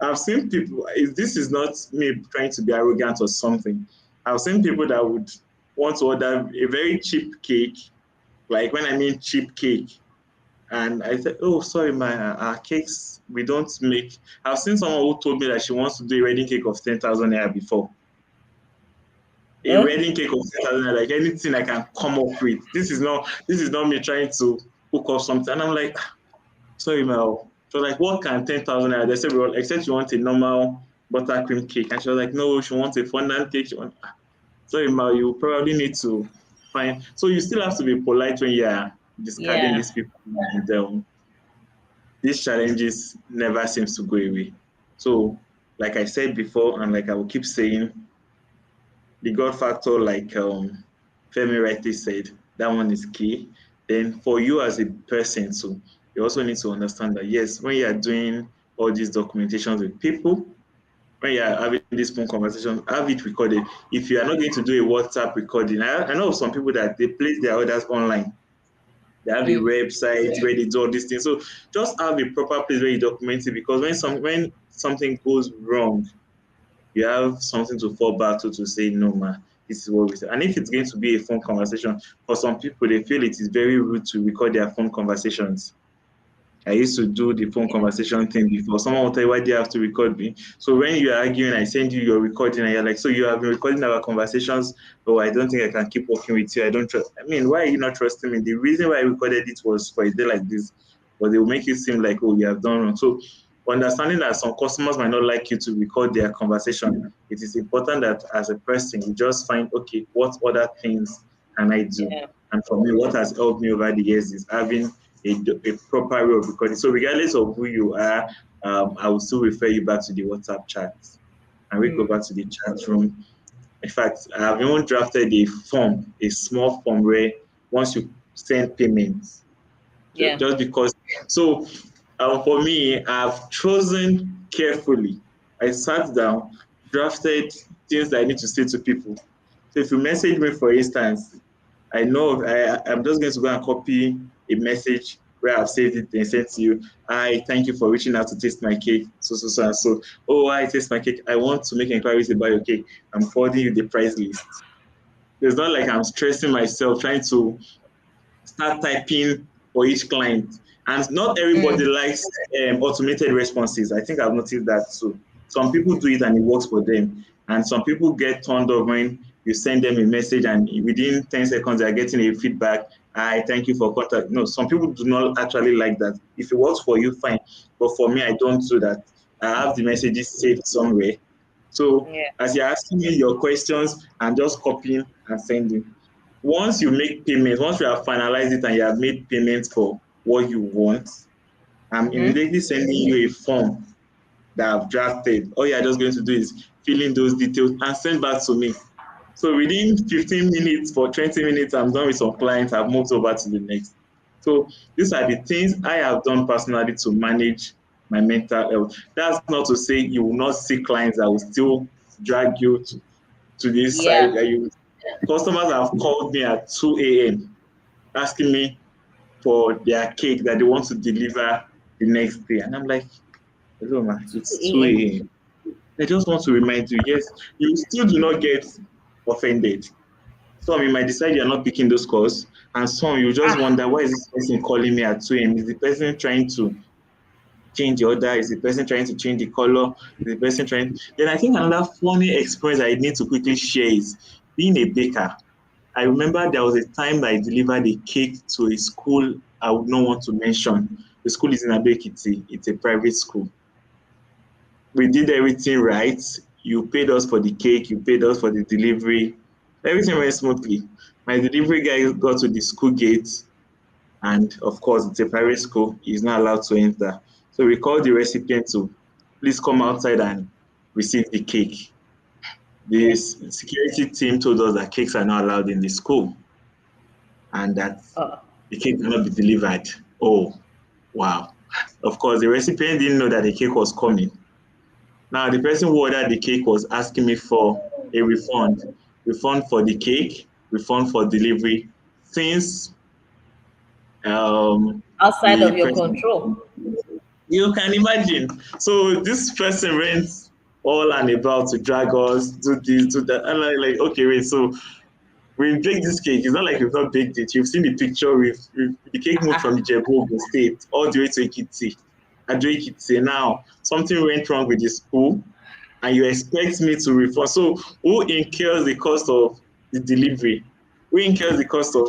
I've seen people. This is not me trying to be arrogant or something. I've seen people that would want to order a very cheap cake. Like when I mean cheap cake, and I said, oh, sorry, my our cakes we don't make. I've seen someone who told me that she wants to do a wedding cake of 10,000 naira before. A Eh? wedding cake of 10,000, like anything I can come up with. This is not me trying to hook up something. And I'm like, sorry, Mel. So like, what can 10,000 naira? They said, well, except you want a normal buttercream cake. And she was like, no, she wants a fondant cake. Sorry, Mel, you probably need to find. So you still have to be polite when you're discarding Yeah. these people. And these challenges never seems to go away. So, like I said before, and like I will keep saying, the God factor, like Femi rightly said, that one is key. Then for you as a person, so you also need to understand that yes, when you are doing all these documentations with people, when you are having these phone conversations, have it recorded. If you are not going to do a WhatsApp recording, I know of some people that they place their orders online. They have a Mm. website where they do all these things. So just have a proper place where you document it, because when something goes wrong, you have something to fall back to say, no, man, this is what we say. And if it's going to be a phone conversation, for some people, they feel it is very rude to record their phone conversations. I used to do the phone conversation thing before. Someone will tell you, why do you have to record me? So when you're arguing, I send you your recording and you're like, so you have been recording our conversations. Oh, I don't think I can keep working with you. I don't trust. I mean, why are you not trusting me? The reason why I recorded it was for a day like this, but they will make it seem like, oh, you have done wrong. So understanding that some customers might not like you to record their conversation, it is important that as a person, you just find, okay, what other things can I do? Yeah. And for me, what has helped me over the years is having a proper way of recording. So regardless of who you are, I will still refer you back to the WhatsApp chat. And we go back to the chat room. In fact, I have even drafted a form, a small form where once you send payments, Yeah. just because. So for me, I've chosen carefully. I sat down, drafted things that I need to say to people. So if you message me, for instance, I know I'm just going to go and copy a message where I've saved it and sent to you. Hi, thank you for reaching out to taste my cake. So and so. Oh, I taste my cake. I want to make inquiries about your cake. I'm forwarding you the price list. It's not like I'm stressing myself trying to start typing for each client. And not everybody Mm. likes automated responses. I think I've noticed that too. Some people do it and it works for them. And some people get turned off when you send them a message and within 10 seconds they're getting a feedback. I thank you for contact. No, some people do not actually like that. If it works for you, fine. But for me, I don't do that. I have the messages saved somewhere. So Yeah. as you're asking me your questions, I'm just copying and sending. Once you make payments, once you have finalized it and you have made payments for what you want, I'm Mm-hmm. immediately sending you a form that I've drafted. All you're just going to do is fill in those details and send back to me. So within 15 minutes for 20 minutes, I'm done with some clients. I've moved over to the next. So these are the things I have done personally to manage my mental health. That's not to say you will not see clients that will still drag you to this side. Yeah. Customers have called me at 2 a.m. asking me for their cake that they want to deliver the next day. And I'm like, hello, ma, 2 it's 2 a.m. a.m. I just want to remind you, yes, you still do not get offended. Some you might decide you're not picking those calls, and some you just Ah. wonder, why is this person calling me at 2 a.m.? Is the person trying to change the order? Is the person trying to change the color? Is the person trying? Then I think another funny experience I need to quickly share is being a baker. I remember there was a time that I delivered a cake to a school I would not want to mention. The school is in Abekiti. It's a private school. We did everything right. You paid us for the cake. You paid us for the delivery. Everything went smoothly. My delivery guy got to the school gate, and of course, it's a private school. He's not allowed to enter. So we called the recipient to please come outside and receive the cake. The Yeah. security team told us that cakes are not allowed in the school and that Uh, the cake will not be delivered. Oh, wow. Of course, the recipient didn't know that the cake was coming. Now, the person who ordered the cake was asking me for a refund for the cake, refund for delivery, since um, outside the of your person, control. you can imagine. So this person went all and about to drag us, do this, do that. And I'm like, okay, wait, so we baked this cake. It's not like we've not baked it. You've seen the picture. The cake moved from Ijebu State all the way to Ekiti. Ado Ekiti. Now something went wrong with the school, and you expect me to refund. So who incurs the cost of the delivery? Who incurs the cost of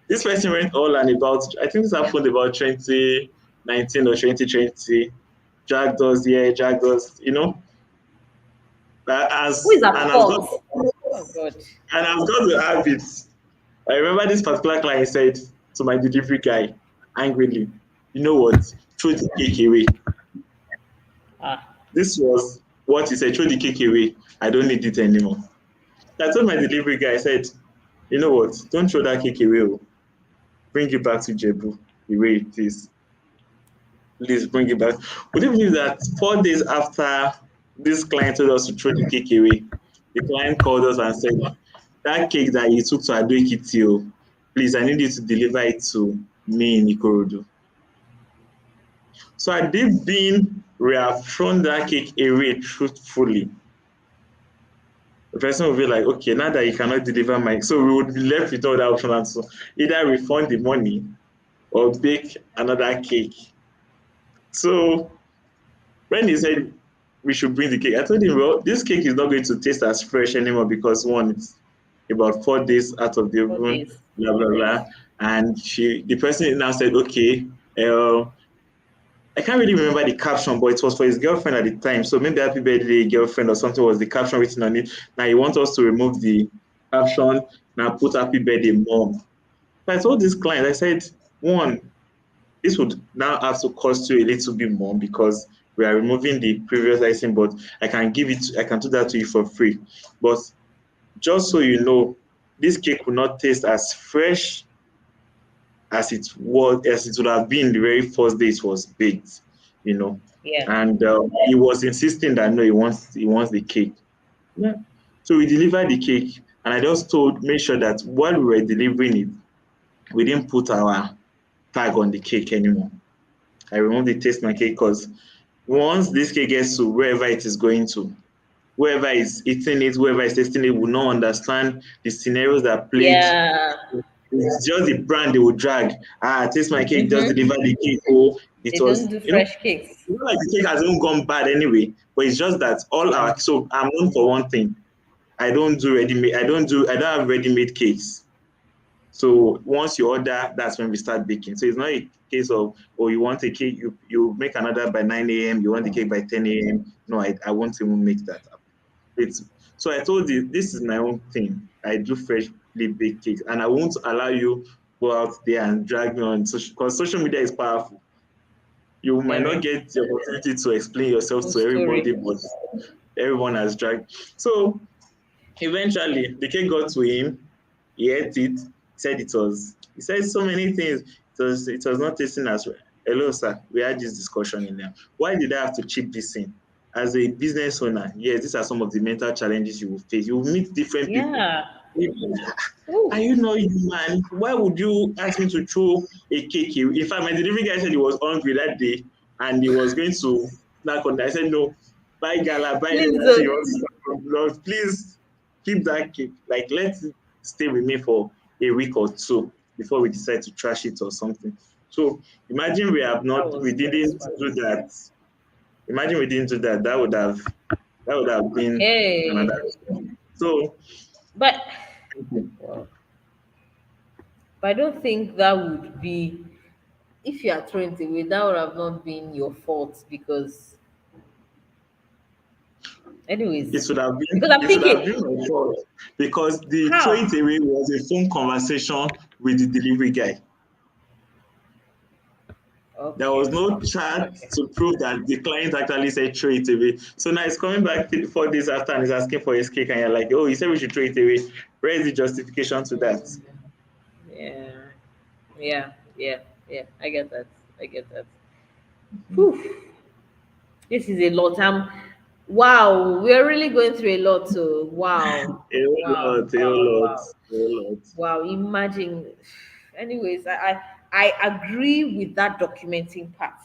this person went all and about? I think this happened about 2019 or 2020. Dragged us here, dragged us. Who is As at and has got fault? Oh God. and I've got the habit. I remember this particular client said to my delivery guy angrily, you know what? Throw the cake away. Ah. This was what he said, throw the cake away. I don't need it anymore. I told my delivery guy, I said, you know what? Don't throw that cake away. Bring it back to Jebu the way it is. Please bring it back. Would you believe that 4 days after this client told us to throw the cake away, the client called us and said, that cake that you took to Ado Ekiti, please, I need you to deliver it to me in Ikorodu. So had they been reaffirmed that cake away truthfully, the person will be like, okay, now that you cannot deliver my, so we would be left with all that option. So either refund the money or bake another cake. So when he said we should bring the cake, I told him, well, this cake is not going to taste as fresh anymore because one, it's about 4 days out of the For oven, this. blah blah blah. Yes. And the person now said, okay, uh, I can't really remember the caption, but it was for his girlfriend at the time. So maybe happy birthday, girlfriend, or something was the caption written on it. Now he wants us to remove the caption, now put happy birthday, mom. So I told this client, I said, one, this would now have to cost you a little bit more because we are removing the previous icing, but I can do that to you for free. But just so you know, this cake will not taste as fresh as it would have been the very first day it was baked, you know. Yeah. And he was insisting that no, he wants the cake. Yeah. So we delivered the cake, and I just make sure that while we were delivering it, we didn't put our tag on the cake anymore. I removed the taste my cake because once this cake gets to wherever it is going to, whoever is eating it, whoever is tasting it will not understand the scenarios that played. Yeah. It's just the brand they will drag. Taste my cake, just Mm-hmm. deliver the cake. Oh, it They don't was, do fresh cakes. it's not like the cake hasn't gone bad anyway, but it's just that all Yeah. our, so I'm known for one thing. I don't have ready-made cakes. So once you order, that's when we start baking. So it's not a case of, oh, you want a cake, you make another by 9 a.m., you want the cake by 10 a.m. No, I won't even make that up. It's so I told you this is my own thing. I do freshly baked cakes, and I won't allow you go out there and drag me on social because social media is powerful. You might not Very. get the opportunity to explain yourself Full to everybody, story. but everyone has dragged. So eventually, the cake got to him. He ate it. Said it was. He said so many things. It was not tasting as well. Hello, sir. We had this discussion in there. Why did I have to chip this in? As a business owner, yes, these are some of the mental challenges you will face. You will meet different people. Yeah. Ooh. Are you not human? Why would you ask me to throw a cake? In fact, my delivery guy said he was hungry that day and he was going to snack on that. I said, no, buy gala, buy Please anything you don't. want to snack on. Lord, please keep that cake. Like, let it stay with me for a week or two before we decide to trash it or something. So imagine That was we very didn't smart. do that. Imagine we didn't do that. That would have been Hey. another thing. So, But well, but I don't think that would be if you are throwing it away, that would have not been your fault because anyways. Because I'm it would have thinking, been my fault because the throw how? it away was a phone conversation with the delivery guy. There was Okay. no chat Okay. to prove that the client actually said throw it away. So now it's coming back 4 days after and he's asking for his cake and you're like, oh, he said we should throw it away. Where is the justification to that? Yeah. Yeah. Yeah. Yeah. I get that. I get that. Whew. This is a lot. Wow, we're really going through a lot. So wow. A whole Wow. lot, a Wow. whole lot, Wow. a whole lot. Wow, imagine. Anyways, I agree with that documenting part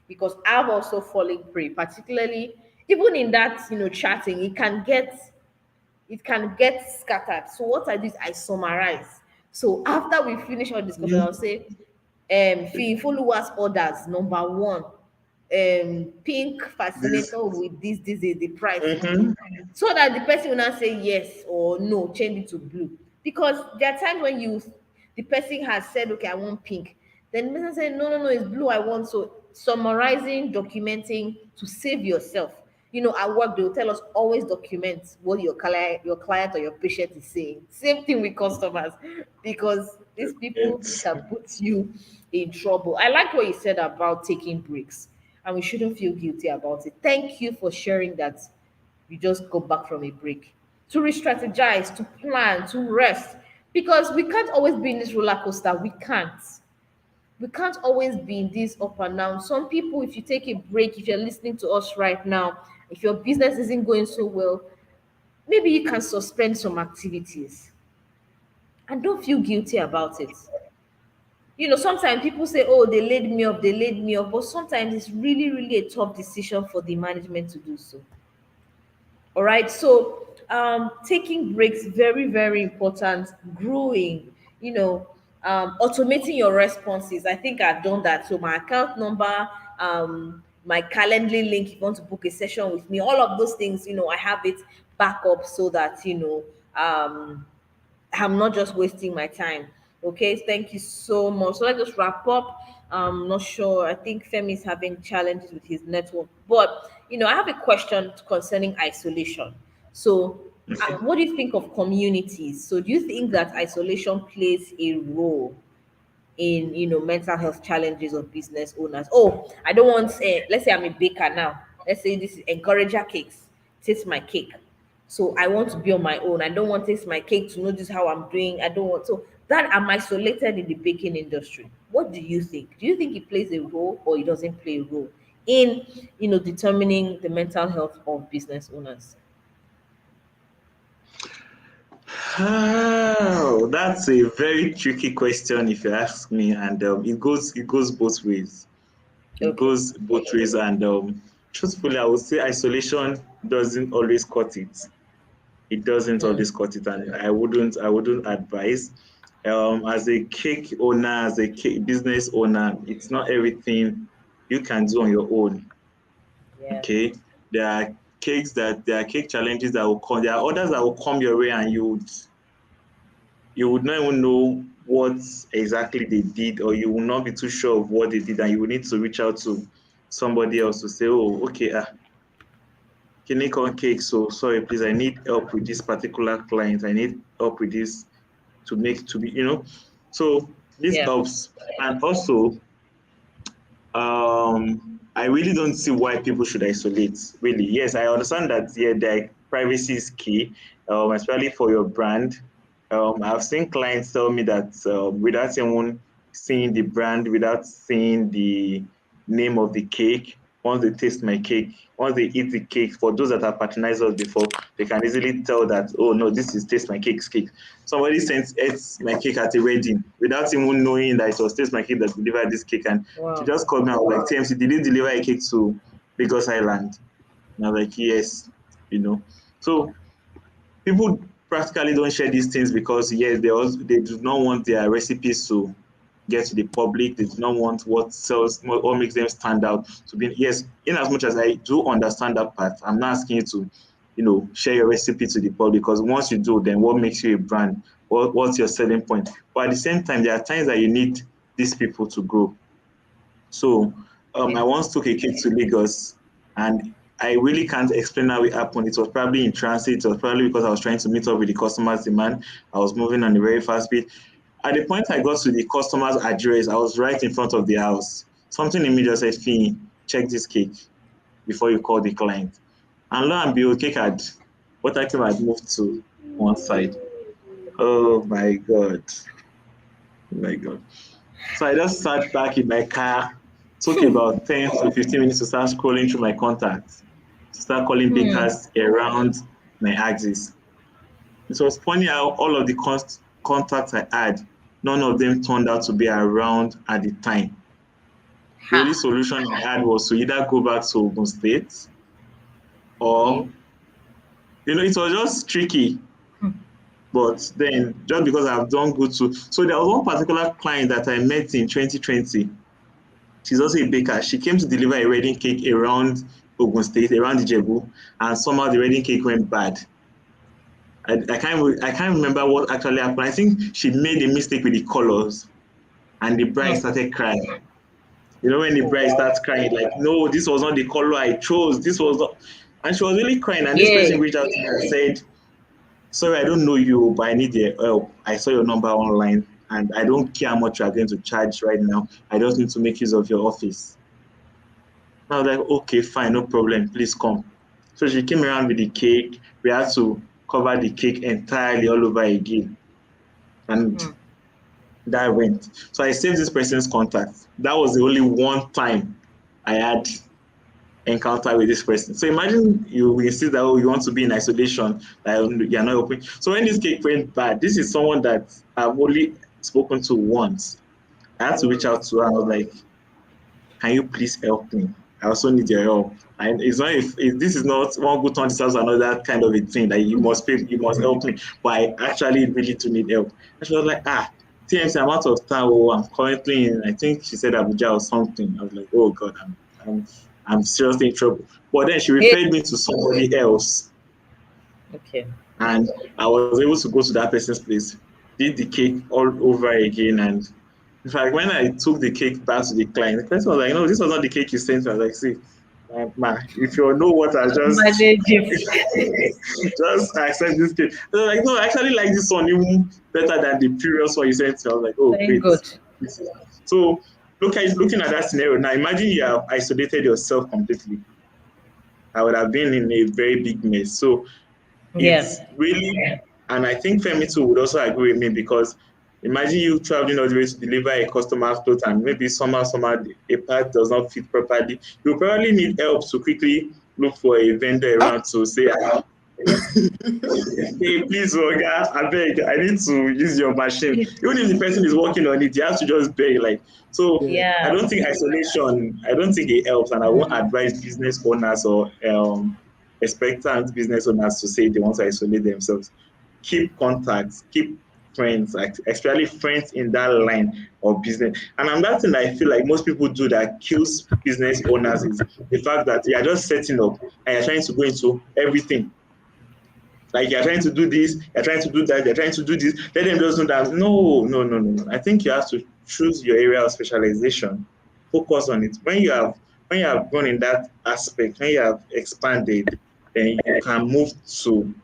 because I've also fallen prey, particularly even in that chatting, it can get scattered. So what I do is I summarize. So after we finish our discussion, I'll say, fee followers orders number one, pink This, fascinator with this is the price, mm-hmm. so that the person will not say yes or no, change it to blue. Because there are times when the person has said, okay, I want pink. Then the person say, no, no, no, it's blue I want. So summarizing, documenting to save yourself. At work, they'll tell us always document what your client or your patient is saying. Same thing with customers, because these people It's, can put you in trouble. I like what you said about taking breaks, and we shouldn't feel guilty about it. Thank you for sharing that. You just go back from a break to re-strategize, to plan, to rest, because we can't always be in this roller coaster. We can't always be in this up and down. Some people, if you take a break, if you're listening to us right now, if your business isn't going so well, maybe you can suspend some activities and don't feel guilty about it. Sometimes people say, oh, they laid me off, but sometimes it's really, really a tough decision for the management to do so. All right. So taking breaks, very, very important. Growing, automating your responses. I think I've done that. So my account number, my Calendly link if you want to book a session with me. All of those things, I have it back up so that I'm not just wasting my time. Okay, thank you so much. So let's just wrap up. Not sure. I think Femi is having challenges with his network, but I have a question concerning isolation. So, Okay. what do you think of communities? So, do you think that isolation plays a role in mental health challenges of business owners? Oh, I don't want, let's say I'm a baker now. Let's say this is encourager cakes. Taste my cake. So I want to be on my own. I don't want taste my cake to notice how I'm doing. I don't want, so that I'm isolated in the baking industry. What do you think? Do you think it plays a role or it doesn't play a role in determining the mental health of business owners? Oh, that's a very tricky question if you ask me, and it goes both ways. It Okay. goes both ways, and truthfully, I would say isolation doesn't always cut it. It doesn't Hmm. always cut it, and I wouldn't advise. As a cake owner, as a cake business owner, it's not everything you can do on your own. Yeah. Okay, there are cake challenges that will come. There are others that will come your way, and you would not even know what exactly they did, or you will not be too sure of what they did, and you will need to reach out to somebody else to say, oh, okay, can you on cake? So sorry, please, I need help with this particular client. I need help with this to be, So this Yeah. helps. And also, I really don't see why people should isolate. Really, yes, I understand that. Yeah, their privacy is key, especially for your brand. I've seen clients tell me that without even seeing the brand, without seeing the name of the cake, once they taste my cake, once they eat the cake, for those that have patronized us before, they can easily tell that, oh no, this is Taste My Cake's cake. Somebody sent ate my cake at a wedding without even knowing that it was Taste My Cake that delivered this cake, and she Wow. just called me. I was like, TMC, did you deliver a cake to Lagos Island? And I was like, yes, you know. So people practically don't share these things because yes, they do not want their recipes to get to the public. They do not want what sells, what makes them stand out to be. Yes, in as much as I do understand that part, I'm not asking you to, share your recipe to the public, because once you do, then what makes you a brand? What's your selling point? But at the same time, there are times that you need these people to grow. So I Okay. once took a kid to Lagos, and I really can't explain how it happened. It was probably in transit. It was probably because I was trying to meet up with the customer's demand. I was moving on a very fast speed. At the point I got to the customer's address, I was right in front of the house. Something in me just said, Fee, check this cake before you call the client. And lo and behold, water cake had moved to one side. Oh my God. Oh my God. So I just sat back in my car, took about 10 to 15 minutes to start scrolling through my contacts, to start calling Hmm. bakers around my axis. It was funny how all of the contacts I had, none of them turned out to be around at the time. The only Ha. solution I had was to either go back to Ogun State, Okay. or, it was just tricky. Hmm. But then, just because I've done good to, so there was one particular client that I met in 2020. She's also a baker. She came to deliver a wedding cake around Ogun State, around Ijebu, and somehow the wedding cake went bad. I can't remember what actually happened. I think she made a mistake with the colors, and the bride Hmm. started crying. When the Oh, bride wow. starts crying, like, no, this was not the color I chose. This was not, and she was really crying. And this person Yeah. reached out to me and said, sorry, I don't know you, but I need your help. I saw your number online, and I don't care how much you are going to charge right now. I just need to make use of your office. I was like, okay, fine, no problem. Please come. So she came around with the cake. We had to cover the cake entirely all over again. And Hmm. that went. So I saved this person's contact. That was the only one time I had encounter with this person. So imagine you insist that, oh, you want to be in isolation, that you're not open. So when this cake went bad, this is someone that I've only spoken to once. I had to reach out to her. I was like, can you please help me? I also need your help. And it's not if this is not one good turn deserves another kind of a thing that you must pay, you must help me. But I actually really do need help. And she was like, TMC, I'm out of town. Oh, I'm currently in, I think she said Abuja or something. I was like, oh God, I'm, I'm seriously in trouble. But then she Hey. referred me to somebody else, Okay. and I was able to go to that person's place, did the cake all over again. And in fact, when I took the cake back to the client, the person was like, "No, this was not the cake you sent." I was like, "See, ma, if you know what I just Manage it. just accept this cake." They're like, "No, I actually like this one even better than the previous one you sent me." I was like, "Oh, Thank great." God. So looking at that scenario now, imagine you have isolated yourself completely. I would have been in a very big mess. So Yeah. it's really, and I think Femi too would also agree with me, because imagine you traveling all the way to deliver a customer's clothes, and maybe somehow a part does not fit properly. You probably need help to quickly look for a vendor around to say, "Hey, please, Oga, I beg, I need to use your machine." Even if the person is working on it, you have to just beg. Like, so Yeah. I Yeah. don't think isolation, I don't think it helps. And I won't advise business owners or expectant business owners to say they want to isolate themselves. Keep contacts, keep friends, like especially friends in that line of business. And another thing I feel like most people do that kills business owners is the fact that you are just setting up and you're trying to go into everything. Like, you're trying to do this, you're trying to do that, you're trying to do this. Let them just know that no. I think you have to choose your area of specialization, focus on it. When you have gone in that aspect, when you have expanded, then you can move to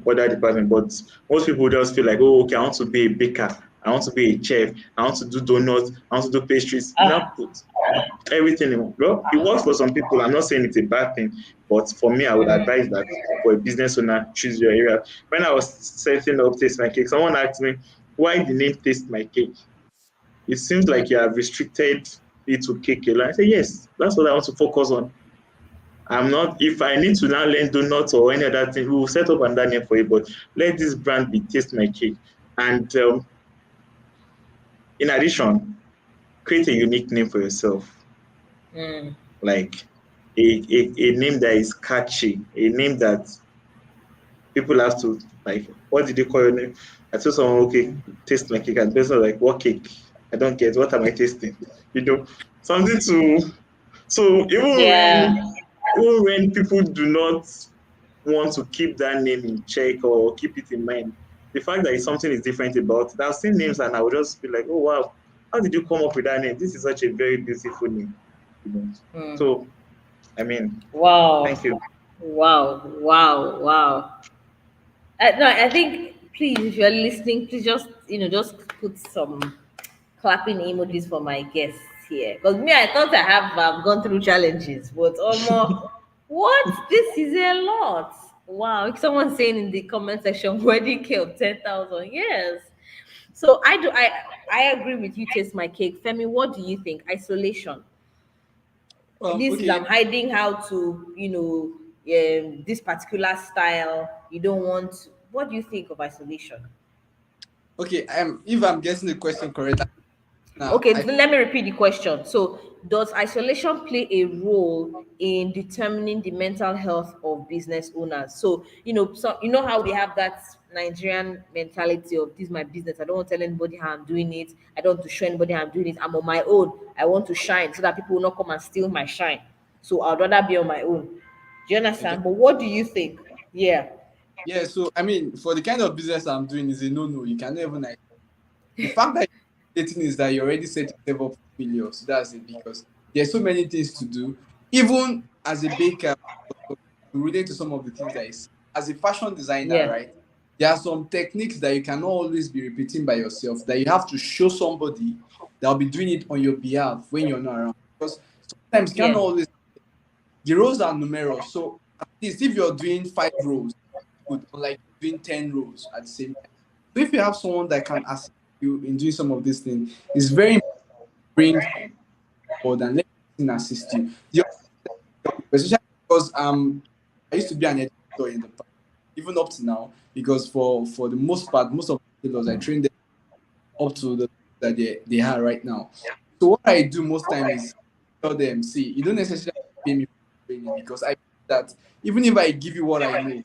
other department. But most people just feel like, oh, okay, I want to be a baker, I want to be a chef, I want to do donuts, I want to do pastries. You now Ah. put everything in. Well, it works for some people. I'm not saying it's a bad thing, but for me, I would advise that for a business owner, choose your area. When I was setting up Taste My Cake, someone asked me, why the name Taste My Cake? It seems like you have restricted it to cake alone. I said, yes, that's what I want to focus on. I'm not, if I need to now learn donuts or any other thing, we will set up another name for it, but let this brand be Taste My Cake. And in addition, create a unique name for yourself, Mm. like a name that is catchy, a name that people have to, like, what did you call your name? I told someone, okay, taste my cake, and the person was like, what cake? I don't get, what am I tasting? You know, something to, so Yeah. even when people do not want to keep that name in check or keep it in mind, the fact that it's something is different about it, I've seen names and I would just be like, oh wow, how did you come up with that name? This is such a very beautiful name. You know? Mm. So I mean, Wow. thank you. Wow. Wow. Wow. No, I think please, if you're listening, please just just put some clapping emojis for my guests here. Because me, I thought I have gone through challenges, but what? This is a lot. Wow. Someone saying in the comment section, wedding cake of 10,000. Yes. So I agree with you, taste my cake. Femi, what do you think? Isolation. This is Okay. I'm hiding how to, this particular style. You don't want. What do you think of isolation? Okay. If I'm getting the question correct now, Okay, let me repeat the question. So, does isolation play a role in determining the mental health of business owners? So, you know how we have that Nigerian mentality of this is my business. I don't want to tell anybody how I'm doing it. I don't want to show anybody how I'm doing it. I'm on my own. I want to shine so that people will not come and steal my shine. So I'd rather be on my own. Do you I get. understand? But what do you think? Yeah. Yeah. So I mean, for the kind of business I'm doing, is a no. You cannot even like the fact that you're dating is that you already set yourself up for failure. So that's it, because there's so many things to do. Even as a baker, to relate to some of the things that I see. As a fashion designer, Yeah. right? There are some techniques that you cannot always be repeating by yourself, that you have to show somebody that will be doing it on your behalf when you're not around. Because sometimes you cannot Yeah. always, the rows are numerous. So at least if you're doing 5 rows, good, unlike doing 10 rows at the same time. So if you have someone that can assist you in doing some of these things, it's very important to bring forward and let the person assist you. Especially because I used to be an educator in the past, even up to now, because for the most part, most of the tailors I train them up to the that they are right now. So what I do most time is tell them, see, you don't necessarily pay me for training, because I feel that even if I give you what I know,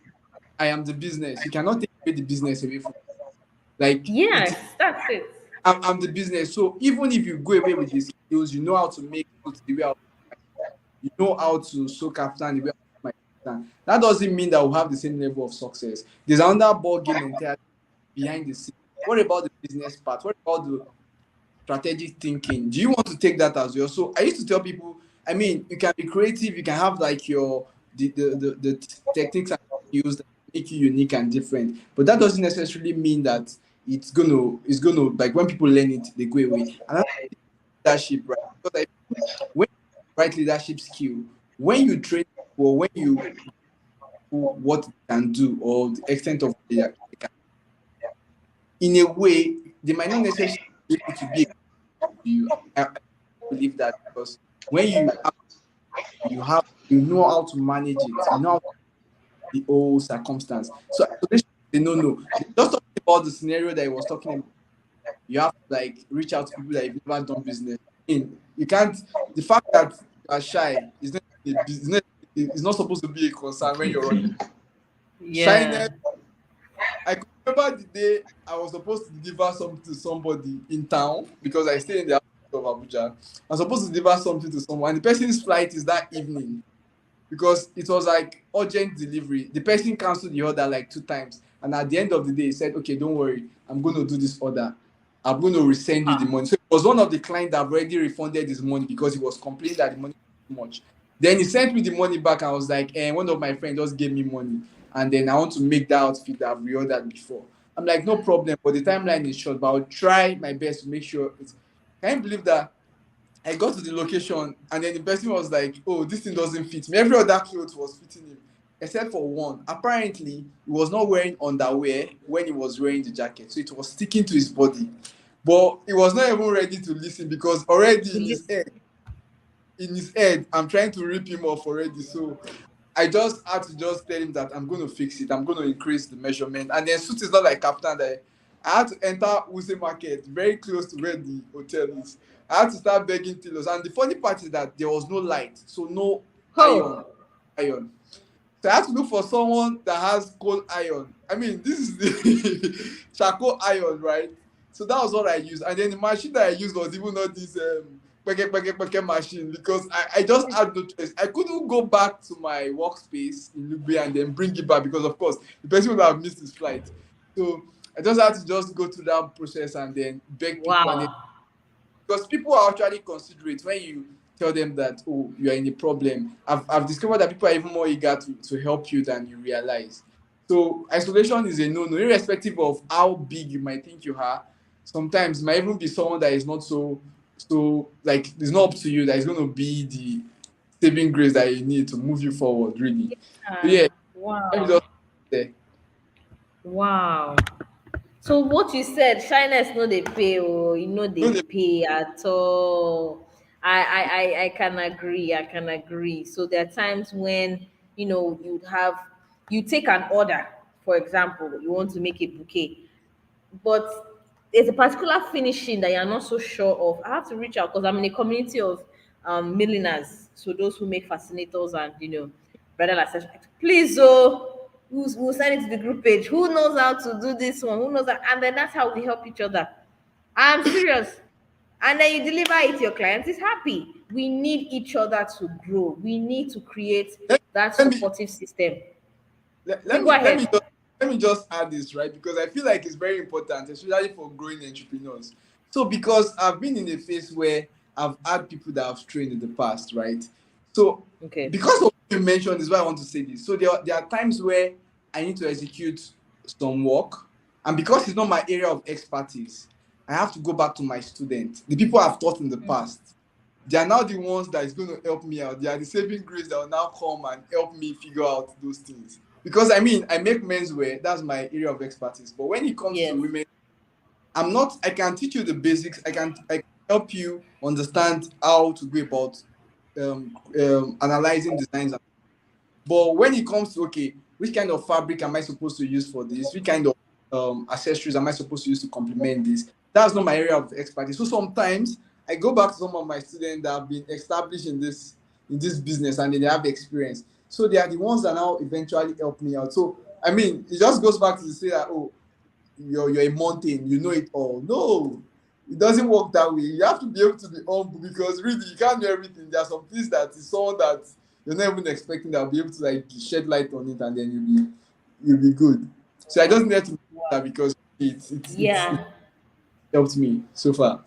I am the business. You cannot take away the business away from me. Like Yes, that's it. I'm the business. So even if you go away with the skills, you know how to make the way I you know how to sow capital the way I capital. That doesn't mean that we'll have the same level of success. There's another ball game entirely behind the scenes. What about the business part? What about the strategic thinking? Do you want to take that as well? So I used to tell people, I mean, you can be creative, you can have like your the techniques and skills that make you unique and different, but that doesn't necessarily mean that it's gonna like when people learn it, they go away. And that's leadership, right? Because when right leadership skill, when you train people, when you what they can do or the extent of what they can, in a way, they might not necessarily be able to be you. I believe that because when you know how to manage it, you know how to the whole circumstance. So isolation is a no. Just talking about the scenario that he was talking about, you have to like reach out to people that you've never done business. I mean, you can't. The fact that you are shy is not a business. It's not supposed to be a concern when you're running. Yeah. Shyness. I could remember the day I was supposed to deliver something to somebody in town because I stay in the outskirts of Abuja. I'm supposed to deliver something to someone, and the person's flight is that evening because it was like urgent delivery. The person canceled the order like 2 times, and at the end of the day, he said, "Okay, don't worry, I'm going to do this order. I'm going to resend you the Ah. money." So it was one of the clients that have already refunded his money because he was complaining that the money was too much. Then he sent me the money back, and I was like, "One of my friends just gave me money, and then I want to make that outfit that I've reordered before." I'm like, "No problem, but the timeline is short, but I'll try my best to make sure it's." Can you believe that? I got to the location and then the person was like, "Oh, this thing doesn't fit me." Every other clothes was fitting him except for one. Apparently, he was not wearing underwear when he was wearing the jacket, so it was sticking to his body. But he was not even ready to listen because already To listen. in his head, I'm trying to rip him off already. So I just had to just tell him that I'm going to fix it. I'm going to increase the measurement. And then suit is not like Captain that I had to enter Wuse Market very close to where the hotel is. I had to start begging tailors. And the funny part is that there was no light, so no iron. Oh. Iron. So I had to look for someone that has coal iron. I mean, this is the charcoal iron, right? So that was what I used. And then the machine that I used was even not this peke machine because I just had no choice. I couldn't go back to my workspace in Lubia and then bring it back because, of course, the person would have missed his flight. So I just had to just go through that process and then beg people. And then Wow. because people are actually considerate when you tell them that, oh, you are in a problem. I've discovered that people are even more eager to help you than you realize. So isolation is a no-no, irrespective of how big you might think you are. Sometimes it might even be someone that is not so like it's not up to you that is going to be the saving grace that you need to move you forward, really. So yeah, let me Wow. just there. Wow. So what you said, shyness no dey pay oh, you know No, they pay at all. I can agree. I can agree. So there are times when you take an order, for example, you want to make a bouquet, but there's a particular finishing that you're not so sure of. I have to reach out because I'm in a community of milliners, so those who make fascinators and bridal accessories. Please, we'll send it to the group page. Who knows how to do this one? Who knows that? And then that's how we help each other. I'm serious. And then you deliver it to your client is happy. We need each other to grow. We need to create let, that let me supportive system. let, You let go me let me ahead. just let me just add this right because I feel like it's very important, especially for growing entrepreneurs. So because I've been in a phase where I've had people that I've trained in the past, right? So Okay. because of what you mentioned is why I want to say this. So there are times where I need to execute some work, and because it's not my area of expertise, I have to go back to my students, the people I've taught in the past. They are now the ones that is going to help me out. They are the saving grace that will now come and help me figure out those things. Because I mean, I make menswear, that's my area of expertise. But when it comes to Yes. women, I can teach you the basics. I can help you understand how to go about analyzing designs. But when it comes to, okay, which kind of fabric am I supposed to use for this? Which kind of accessories am I supposed to use to complement this? That's not my area of expertise. So sometimes I go back to some of my students that have been established in this business and they have experience. So they are the ones that now eventually help me out. So I mean, it just goes back to say that, oh, you're a mountain, you know it all. No, It doesn't work that way. You have to be able to be humble because really you can't do everything. There are some things that is someone that you're not even expecting that will be able to like shed light on it, and then you'll be good. So I just needed to know that because it Yeah. helped me so far.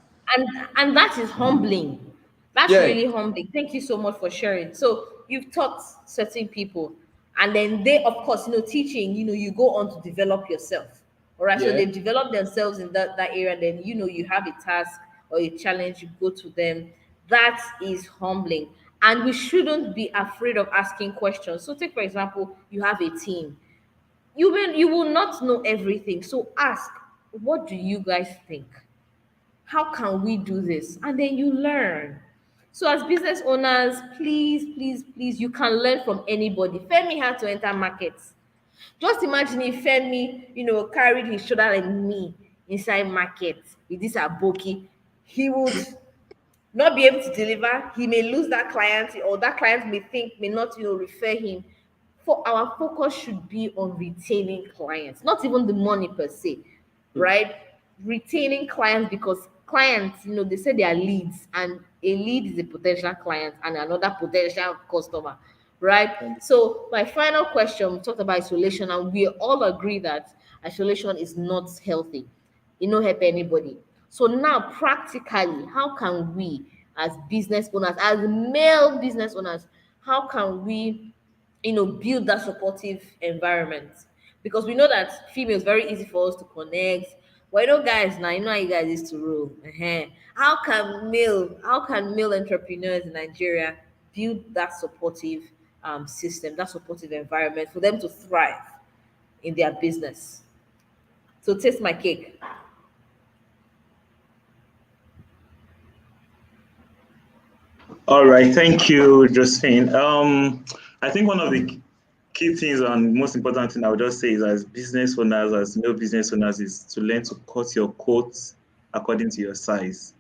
And that is humbling. That's Yeah, really humbling. Thank you so much for sharing. So you've taught certain people, and then they, of course, teaching, you go on to develop yourself. All right. So yeah. they've developed themselves in that area, then you have a task or a challenge, you go to them. That is humbling. And we shouldn't be afraid of asking questions. So take, for example, you have a team. You will not know everything. So ask, what do you guys think? How can we do this? And then you learn. So as business owners, please, please, please, you can learn from anybody. Femi had to enter markets. Just imagine if Femi, carried his shoulder like me inside market with this aboki, he would not be able to deliver. He may lose that client, or that client may not, refer him. For our focus should be on retaining clients, not even the money per se, right? Retaining clients, because clients, they say they are leads, and a lead is a potential client and another potential customer, right? So my final question, we talked about isolation, and we all agree that isolation is not healthy. It no help anybody. So now practically, how can we as business owners, as male business owners, how can we, build that supportive environment? Because we know that females very easy for us to connect. But guys, now how you guys used to rule. How can male entrepreneurs in Nigeria build that supportive system, that supportive environment for them to thrive in their business? So taste my cake. All right, thank you, Josephine. I think one of the key things and most important thing I would just say is, as business owners, as male business owners, is to learn to cut your coats according to your size.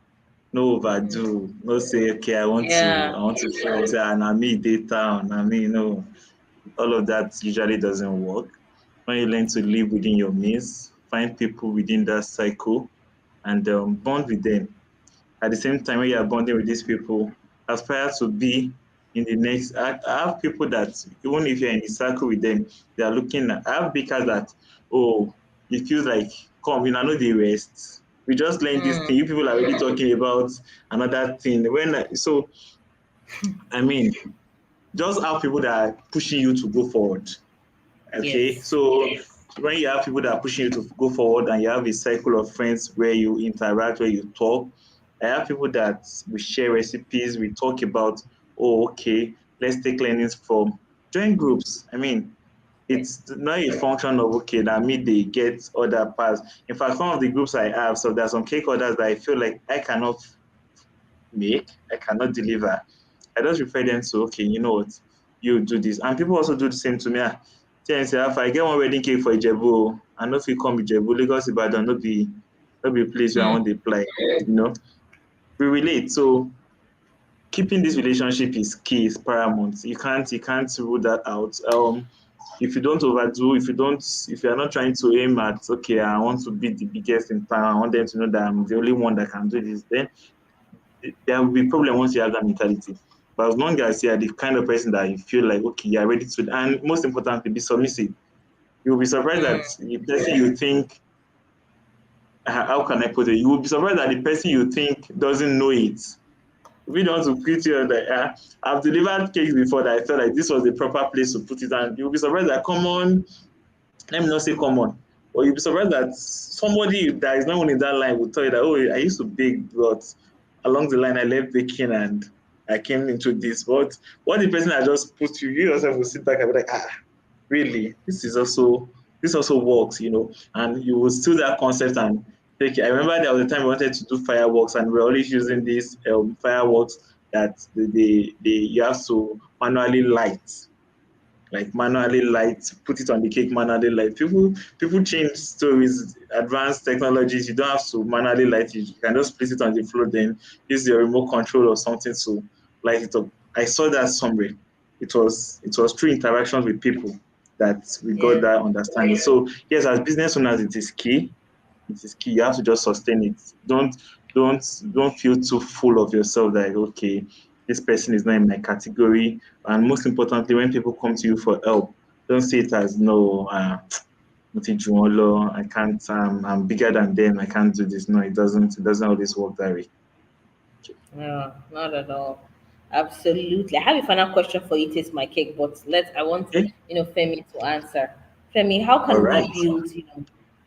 No overdo. No say, okay, Yeah. I want to show, say, and I me data, and I mean, all of that usually doesn't work. When you learn to live within your means, find people within that cycle, and bond with them. At the same time, when you are bonding with these people, aspire to be in the next. I have people that, even if you're in a circle with them, they are looking at. I have because that, oh, it feels like, come, know the rest. We just learned this thing. You people are already talking about another thing. So, I mean, just have people that are pushing you to go forward. Okay, Yes. so when you have people that are pushing you to go forward, and you have a cycle of friends where you interact, where you talk, I have people that we share recipes, we talk about, oh, okay, let's take learnings from, join groups. I mean, it's not a function of, okay, that me they get other parts. In fact, some of the groups I have, so there's some cake orders that I feel like I cannot make, I cannot deliver. I just refer them to, okay, you know what, you do this. And people also do the same to me. Say, if I get one wedding cake for Ijebu, I know if you come Ijebu, Lagos, Ibadan, not be place where I want to apply, we relate. So keeping this relationship is key, is paramount. You can't rule that out. If you don't overdo, if you're not trying to aim at, okay, I want to be the biggest in town, I want them to know that I'm the only one that can do this, then there will be problem once you have that mentality. But as long as you are the kind of person that you feel like, okay, you're ready to, and most importantly, be submissive. You'll be surprised that the person you think, how can I put it? You will be surprised that the person you think doesn't know it. We don't want to put you on the, I've delivered cakes before that I felt like this was the proper place to put it, and you'll be surprised that common, let me not say common, but you'll be surprised that somebody that is not even in that line will tell you that, oh, I used to bake, but along the line I left baking and I came into this. But what the person that just put you, you yourself will sit back and be like, really, this also works, and you will steal that concept and take it. I remember there was a time we wanted to do fireworks, and we were always using these fireworks that you have to manually light, like manually light, put it on the cake, manually light. People change stories, advanced technologies. You don't have to manually light it. You can just place it on the floor, then use your remote control or something to light it up. I saw that somewhere. It was through interactions with people that we got Yeah. that understanding. So yes, as business owners, it is key. It is key. You have to just sustain it. don't feel too full of yourself that okay, this person is not in my category. And most importantly, when people come to you for help, don't see it as no, I can't. I'm bigger than them. I can't do this. No, it doesn't. It doesn't always work that way. No, not at all. Absolutely. I have a final question for you, Taste My Cake, but I want, Okay. Femi to answer. Femi, how All can we right. build,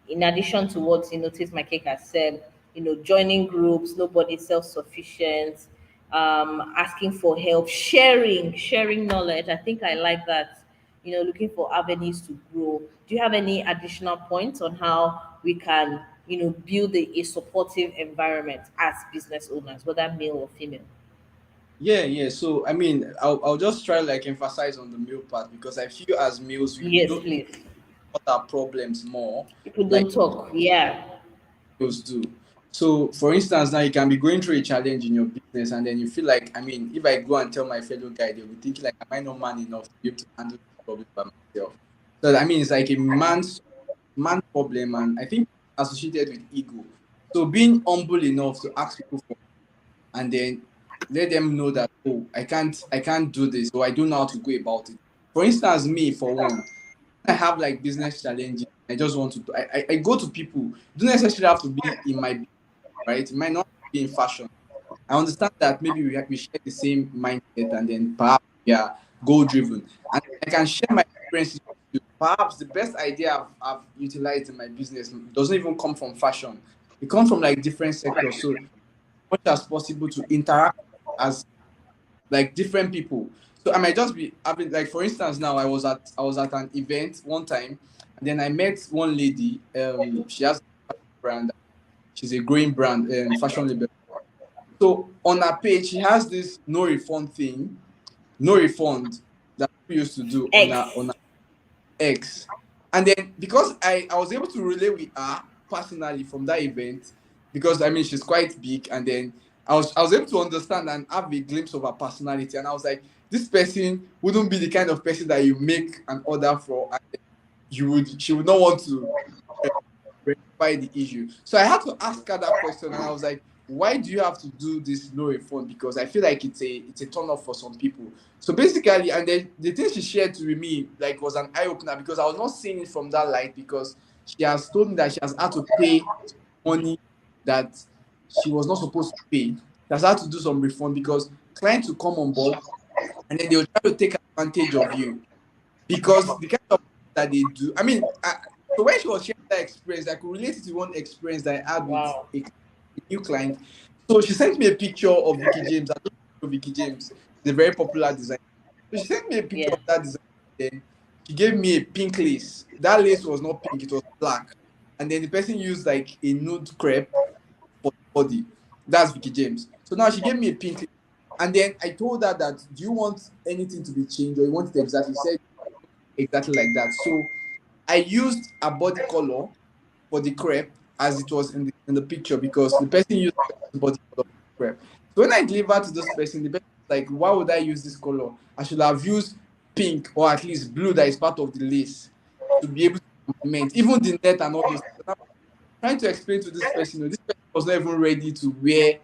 in addition to what, Taste My Cake has said, joining groups, nobody self-sufficient, asking for help, sharing knowledge. I think I like that, looking for avenues to grow. Do you have any additional points on how we can, build a supportive environment as business owners, whether male or female? Yeah. So I mean, I'll just try like emphasize on the male part because I feel as males we Yes, don't please. put our problems more People like don't talk. Yeah. males do. So for instance, now you can be going through a challenge in your business and then you feel like, I mean, if I go and tell my fellow guy, they'll be thinking like, am I not man enough to be able to handle this problem by myself? So I mean, it's like a man problem, and I think associated with ego. So being humble enough to ask people for, and then let them know that, oh, I can't do this, or I don't know how to go about it. For instance, me for one, I have like business challenges. I just want to. I go to people. It don't necessarily have to be in my business, right? It might not be in fashion. I understand that maybe we share the same mindset, and then perhaps we are goal driven, and I can share my experiences with you. Perhaps the best idea I've utilized in my business doesn't even come from fashion. It comes from like different sectors. So much as possible to interact as like different people. So I might just be having like for instance now I was at an event one time and then I met one lady. She has a brand. She's a growing brand fashion label. So on her page she has this no refund thing, no refund that we used to do on X. her X. And then because I was able to relate with her personally from that event, because I mean she's quite big, and then I was able to understand and have a glimpse of her personality. And I was like, this person wouldn't be the kind of person that you make an order for and she would not want to uh, rectify the issue. So I had to ask her that question, and I was like, why do you have to do this no refund? Because I feel like it's a turn off for some people. So basically, and then the thing she shared to me like was an eye opener because I was not seeing it from that light, because she has told me that she has had to pay money that she was not supposed to pay. She has had to do some refund because clients will come on board and then they will try to take advantage of you because the kind of that they do. I mean, so when she was sharing that experience, I could relate it to one experience that I had with Wow. a new client. So she sent me a picture of Vicky James. I don't know Vicky James, the very popular designer. So she sent me a picture Yeah. of that design. Then she gave me a pink lace. That lace was not pink; it was black. And then the person used like a nude crepe for the body. That's Vicky James. So now she gave me a pink lace. And then I told her that, do you want anything to be changed or you want it exactly? She said exactly like that. So I used a body color for the crepe as it was in the picture because the person used the body color for the crepe. So when I delivered to this person, the person was like, why would I use this color? I should have used pink or at least blue that is part of the lace to be able to complement even the net and all those things. And I'm trying to explain to this person, this person was not even ready to wear,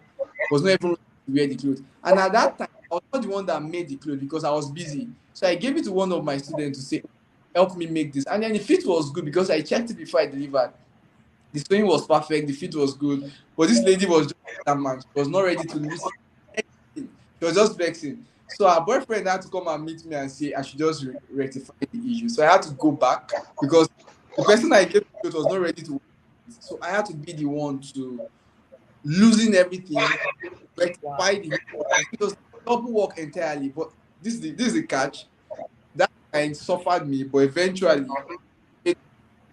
was not even ready to wear the clothes. And at that time, I was not the one that made the clothes because I was busy. So I gave it to one of my students to say, help me make this. And then the fit was good because I checked it before I delivered. The sewing was perfect, the fit was good. But this lady was just that man. She was not ready to listen to anything. She was just vexing. So her boyfriend had to come and meet me and say I should just rectify the issue. So I had to go back because the person I gave it was not ready to work with it. So I had to be the one to losing everything, rectify Wow. the whole process. It was double work entirely. But this is the catch. That kind suffered me, but eventually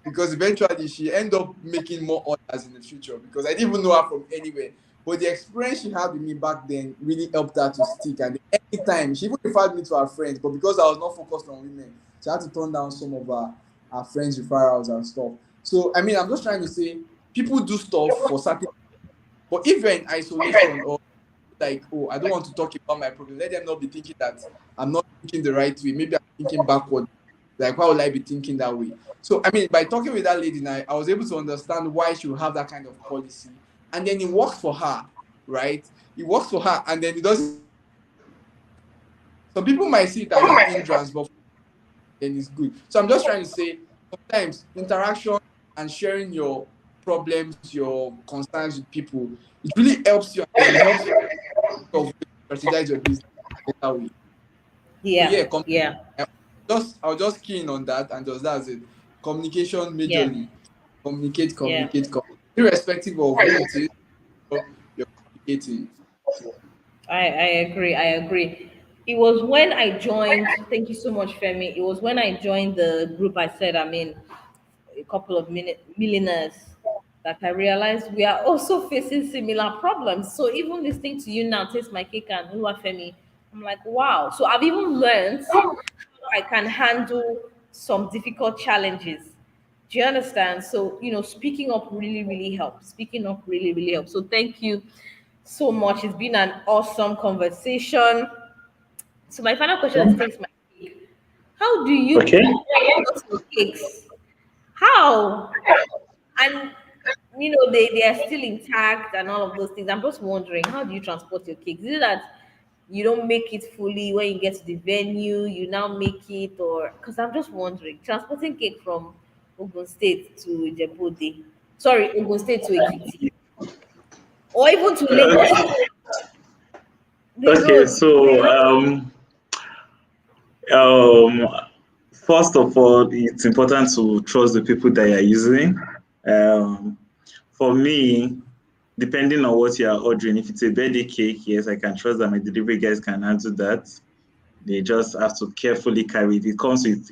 because eventually she ended up making more orders in the future because I didn't even know her from anywhere. But the experience she had with me back then really helped her to stick. And anytime she even referred me to her friends, but because I was not focused on women, she had to turn down some of her friends' referrals and stuff. So I mean, I'm just trying to say people do stuff for certain, but if you're in isolation or like, oh, I don't want to talk about my problem. Let them not be thinking that I'm not thinking the right way. Maybe I'm thinking backward. Like, why would I be thinking that way? So, I mean, by talking with that lady now, I was able to understand why she would have that kind of policy and then it works for her, right? It works for her, and then it doesn't. Some people might see it as an hindrance, but then it's good. So I'm just trying to say sometimes interaction and sharing your problems, your concerns with people, it really helps you, and then it helps you strategize your business in a better way. So Yeah, yeah, yeah, I'll just key in on that, and just that's it. Communication yeah, majorly. Communicate, yeah. communicate, communicate. Irrespective of who it is, you're communicating. I agree. I agree. It was when I joined. Thank you so much, Femi. It was when I joined the group. I said I'm in a couple of millionaires that I realized we are also facing similar problems. So even listening to you now, taste my cake and Femi, I'm like, wow. So I've even learned how I can handle some difficult challenges. Do you understand? So, speaking up really, really helps. Speaking up really, really helps. So, thank you so much. It's been an awesome conversation. So, my final question is taste my cake. How do you Okay. transport your cakes? How? And, they are still intact and all of those things. I'm just wondering, how do you transport your cakes? Is it that you don't make it fully when you get to the venue, you now make it, or because I'm just wondering, transporting cake from Ogun State to Ijebu, sorry, Ogun State to Ekiti, or even to Lagos, the Okay. road. So um, first of all, it's important to trust the people that you're using. Um, for me, depending on what you are ordering, if it's a birthday cake, yes, I can trust that my delivery guys can handle that. They just have to carefully carry it. It comes with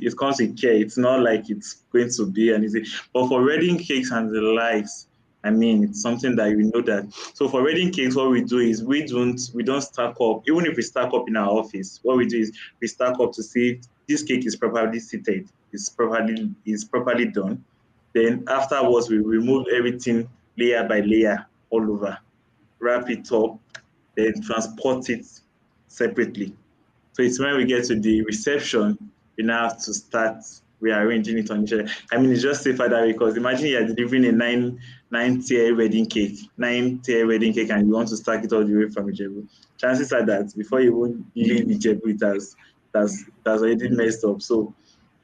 care. It's not like it's going to be an easy. But for wedding cakes and the likes, I mean, it's something that you know that. So for wedding cakes, what we do is we don't stack up. Even if we stack up in our office, what we do is we stack up to see if this cake is properly seated, is properly done. Then afterwards, we remove everything layer by layer all over, wrap it up, then transport it separately. So it's when we get to the reception, we now have to start rearranging it on each other. I mean, it's just safer that way because imagine you're delivering a nine tier wedding cake, and you want to stack it all the way from Ijebu. Chances are that before you even leave Ijebu, it has already messed up. So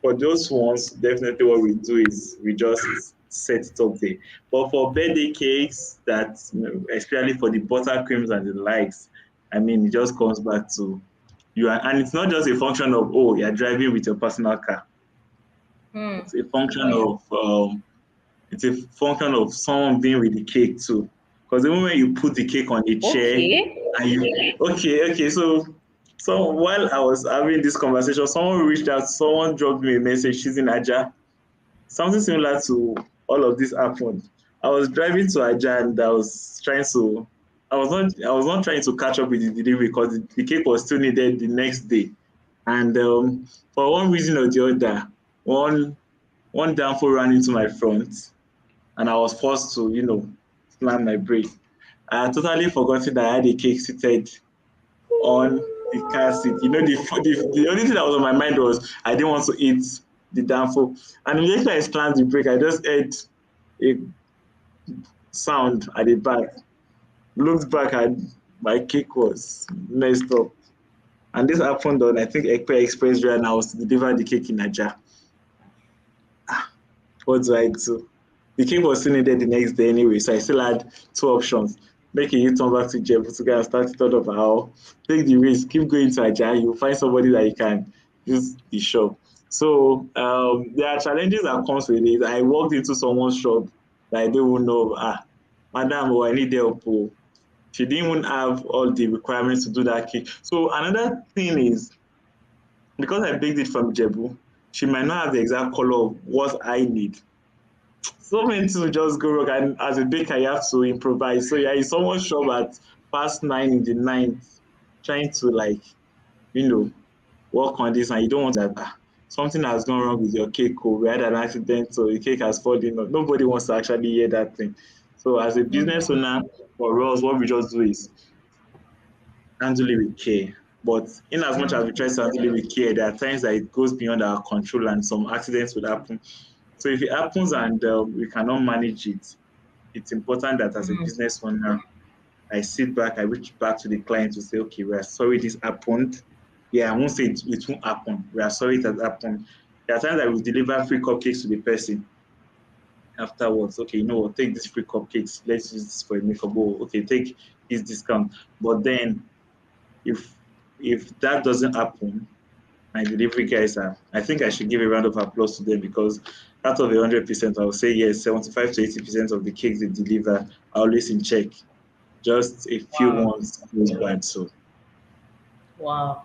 for those ones, definitely what we do is we just set it up there. But for birthday cakes, that especially for the buttercreams and the likes, I mean, it just comes back to and it's not just a function of you're driving with your personal car. Hmm. It's a function of someone being with the cake too. Because even when you put the cake on a chair Okay. and you okay, so while I was having this conversation, someone reached out, someone dropped me a message. She's in Aja. Something similar to all of this happened. I was driving to Aja and I was not trying to catch up with the delivery because the cake was still needed the next day. And for one reason or the other, one downfall ran into my front, and I was forced to, slam my brake. I had totally forgotten that I had a cake seated on the car seat. The only thing that was on my mind was I didn't want to eat the downfall. And immediately I slammed the brake, I just heard a sound at the back. Looked back, and my cake was messed up. And this happened on, I think, Ekpe Express Road, and I was to deliver the cake in Naija. What do I do? The cake was still needed the next day anyway, so I still had two options. Make a U-turn back to Jebu to go and start it all over, or take the risk, keep going to Ajah, you'll find somebody that you can use the shop. So there are challenges that comes with it. I walked into someone's shop that I didn't know, madam, I need help. She didn't even have all the requirements to do that cake. So another thing is, because I baked it from Jebu, she might not have the exact color of what I need. So many things will just go wrong, and as a baker, you have to improvise. So you're in someone's shop at past 9 in the night, trying to you know, work on this, and you don't want that something has gone wrong with your cake, or we had an accident, so the cake has fallen. Nobody wants to actually hear that thing. So as a business owner, for us, what we just do is handle it with care. But in as much as we try to handle it with care, there are times that it goes beyond our control and some accidents would happen. So if it happens and we cannot manage it, it's important that as a business owner, I sit back, I reach back to the client to say, okay, we are sorry this happened. Yeah, I won't say it won't happen. We are sorry it has happened. There are times I will deliver free cupcakes to the person afterwards. Okay, you know what, take these free cupcakes. Let's use this for a makeup. Oh, okay, take this discount. But then if that doesn't happen, my delivery guys are, I think I should give a round of applause to them because out of 100%, I will say yes, 75 to 80% of the cakes they deliver are always in check. Just a few Wow. ones goes bad. So Wow.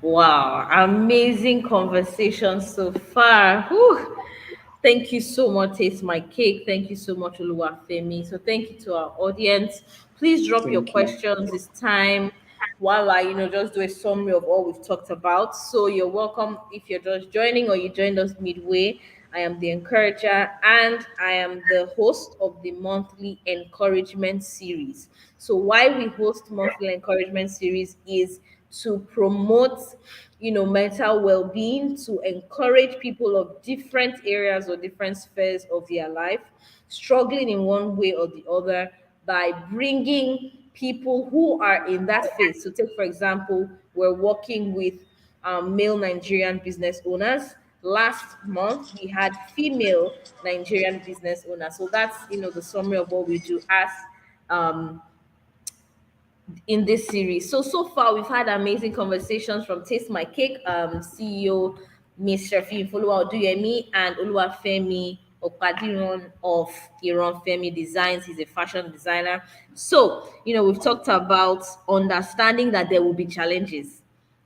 Wow. Amazing conversation so far. Whew. Thank you so much, Taste My Cake. Thank you so much, Oluwafemi. So thank you to our audience. Please drop your thank you. questions this time while I, just do a summary of all we've talked about. So you're welcome if you're just joining or you joined us midway. I am the encourager and I am the host of the monthly encouragement series. So why we host monthly encouragement series is to promote mental well-being, to encourage people of different areas or different spheres of their life struggling in one way or the other by bringing people who are in that phase. So take for example, we're working with male Nigerian business owners. Last month we had female Nigerian business owners. So that's the summary of what we do as um in this series. So far we've had amazing conversations from Taste My Cake CEO Miss Shafi Folua Oduyemi and Oluwafemi Opadiron of Iran Femi Designs. He's a fashion designer. So, we've talked about understanding that there will be challenges.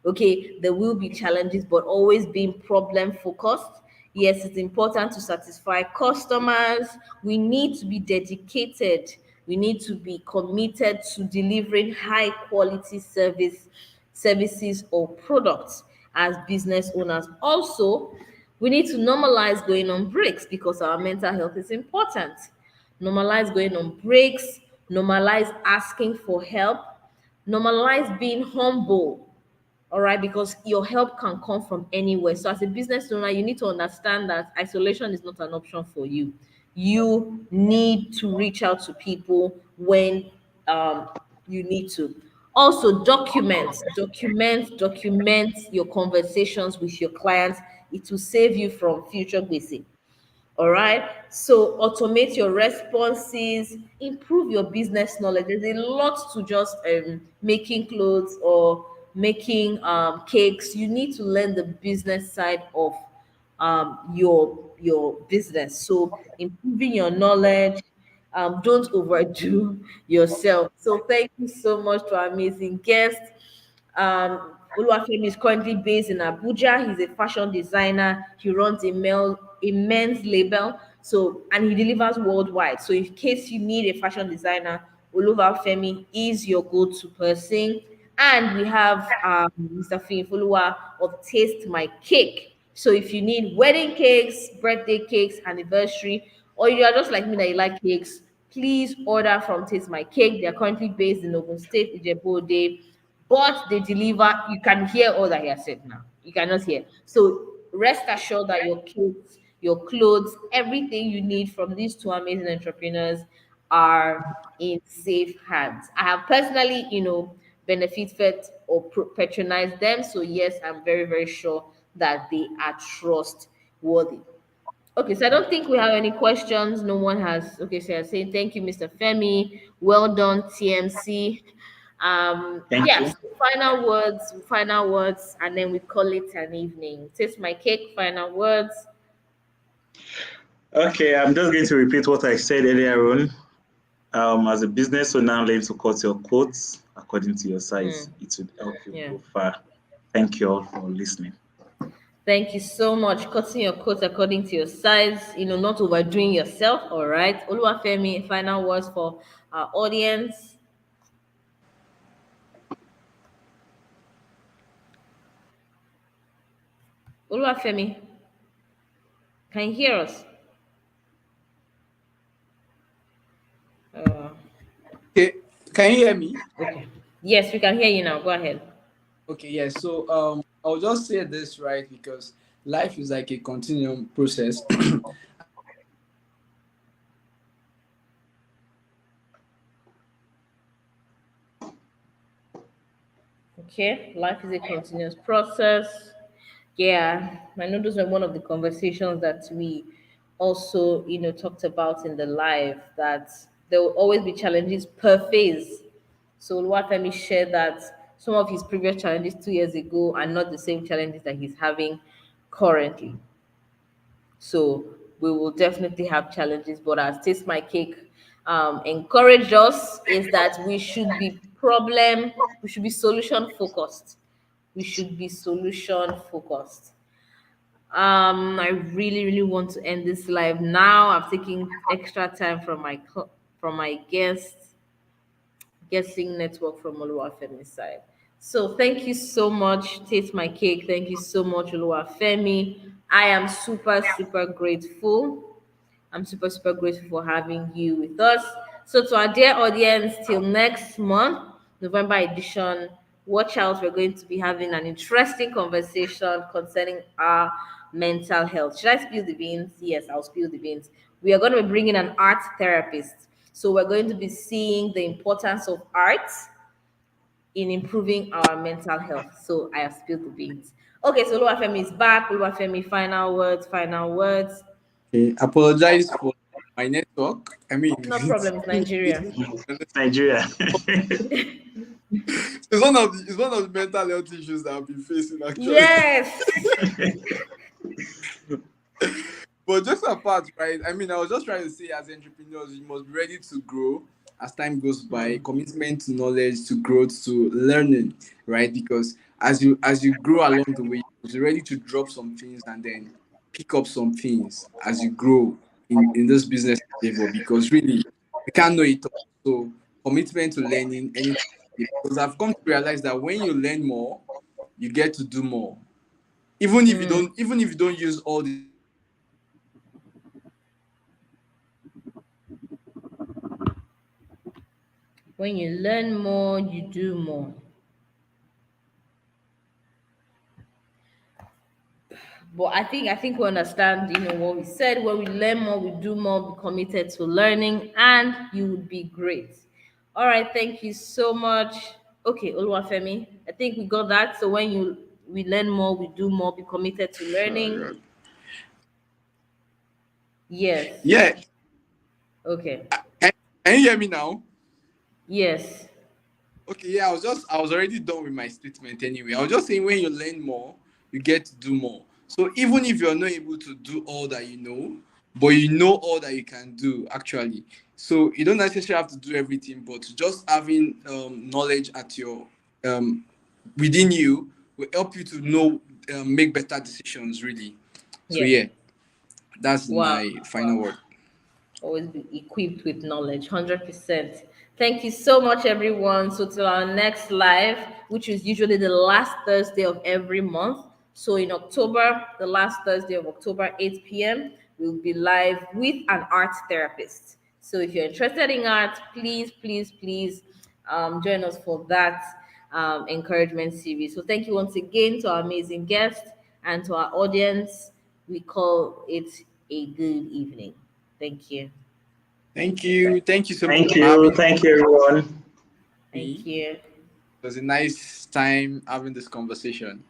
Okay, there will be challenges, but always being problem focused. Yes, it's important to satisfy customers. We need to be dedicated. We need to be committed to delivering high quality services or products as business owners. Also, we need to normalize going on breaks because our mental health is important. Normalize going on breaks, normalize asking for help, normalize being humble. All right, because your help can come from anywhere. So as a business owner, you need to understand that isolation is not an option for you. You need to reach out to people when um, you need to. Also, document your conversations with your clients. It will save you from future wasting. All right. So automate your responses, improve your business knowledge. There's a lot to just making clothes or making cakes. You need to learn the business side of your business. So improving your knowledge. Don't overdo yourself. So thank you so much to our amazing guest. Oluwafemi is currently based in Abuja. He's a fashion designer. He runs a men's label. So, and he delivers worldwide. So, in case you need a fashion designer, Oluwafemi is your go-to person. And we have Mr. Fiyinfoluwa of Taste My Cake. So, if you need wedding cakes, birthday cakes, anniversary, or you are just like me that you like cakes, please order from Taste My Cake. They are currently based in Ogun State, Ijebu-Ode, but they deliver. You can hear all that he has said now. You cannot hear. So rest assured that your kids, your clothes, everything you need from these two amazing entrepreneurs are in safe hands. I have personally, benefited or patronized them. So yes, I'm very, very sure that they are trustworthy. Okay, so I don't think we have any questions. No one has. Okay, so I'm saying thank you, Mr. Femi. Well done, TMC. Thank Yes, you. final words, and then we call it an evening. Taste my cake, final words. Okay, I'm just going to repeat what I said earlier on. As a business owner, learn to cut your quotes according to your size. It would help you Yeah. go far. Thank you all for listening. Thank you so much. Cutting your coat according to your size, not overdoing yourself. All right. Oluwafemi, final words for our audience. Oluwafemi, can you hear us? Uh, Okay, can you hear me? okay. Yes, we can hear you now. Go ahead. Okay, yes. So I'll just say this right because life is like a continuum process. Okay, life is a continuous process. Yeah, I know those were one of the conversations that we also, talked about in the live, that there will always be challenges per phase. So Oluwafemi shared that some of his previous challenges 2 years ago are not the same challenges that he's having currently. So we will definitely have challenges, but as Taste My Cake encourage us is that we should be solution focused. We should be solution focused. I really, really want to end this live now. I've taken extra time from from my guessing network from Oluwafemi's side. So thank you so much, Taste My Cake. Thank you so much, Oluwafemi. I am super, super grateful. I'm super, super grateful for having you with us. So, to our dear audience, till next month, November edition, watch out. We're going to be having an interesting conversation concerning our mental health. Should I spill the beans? Yes, I'll spill the beans. We are going to be bringing an art therapist. So, we're going to be seeing the importance of art in improving our mental health. So, I have spilled the beans. Okay, so Oluwafemi is back. Oluwafemi, final words, final words. Okay, apologize for my network. I mean, No problem, it's Nigeria. Nigeria. It's one of the mental health issues that I've been facing actually. Yes. But just apart, right? I mean, I was just trying to say, as entrepreneurs, you must be ready to grow as time goes by. Commitment to knowledge, to growth, to learning, right? Because as you grow along the way, you're ready to drop some things and then pick up some things as you grow in this business endeavor. Because really, we can't know it all. So commitment to learning anything. Because I've come to realize that when you learn more, you get to do more. Even if you don't use all the When you learn more, you do more. But I think we understand, what we said. When we learn more, we do more, be committed to learning, and you would be great. All right, thank you so much. Okay, Oluwafemi, I think we got that. So when we learn more, we do more, be committed to learning. Sure, Yes. yeah. Okay. Can, can you hear me now? Yes. Okay, yeah, I was already done with my statement anyway. I was just saying when you learn more, you get to do more. So even if you're not able to do all that you know, but you know all that you can do actually. So you don't necessarily have to do everything, but just having knowledge at your um within you will help you to know make better decisions really. So Yeah. yeah, that's Wow. my final word. Always be equipped with knowledge, 100%. Thank you so much, everyone. So, till our next live, which is usually the last Thursday of every month. So, in October, the last Thursday of October, 8 p.m., we'll be live with an art therapist. So, if you're interested in art, please, please, please join us for that encouragement series. So, thank you once again to our amazing guest and to our audience. We call it a good evening. Thank you. thank you so much Thank for having you. Thank you, everyone. Thank me. you. It was a nice time having this conversation.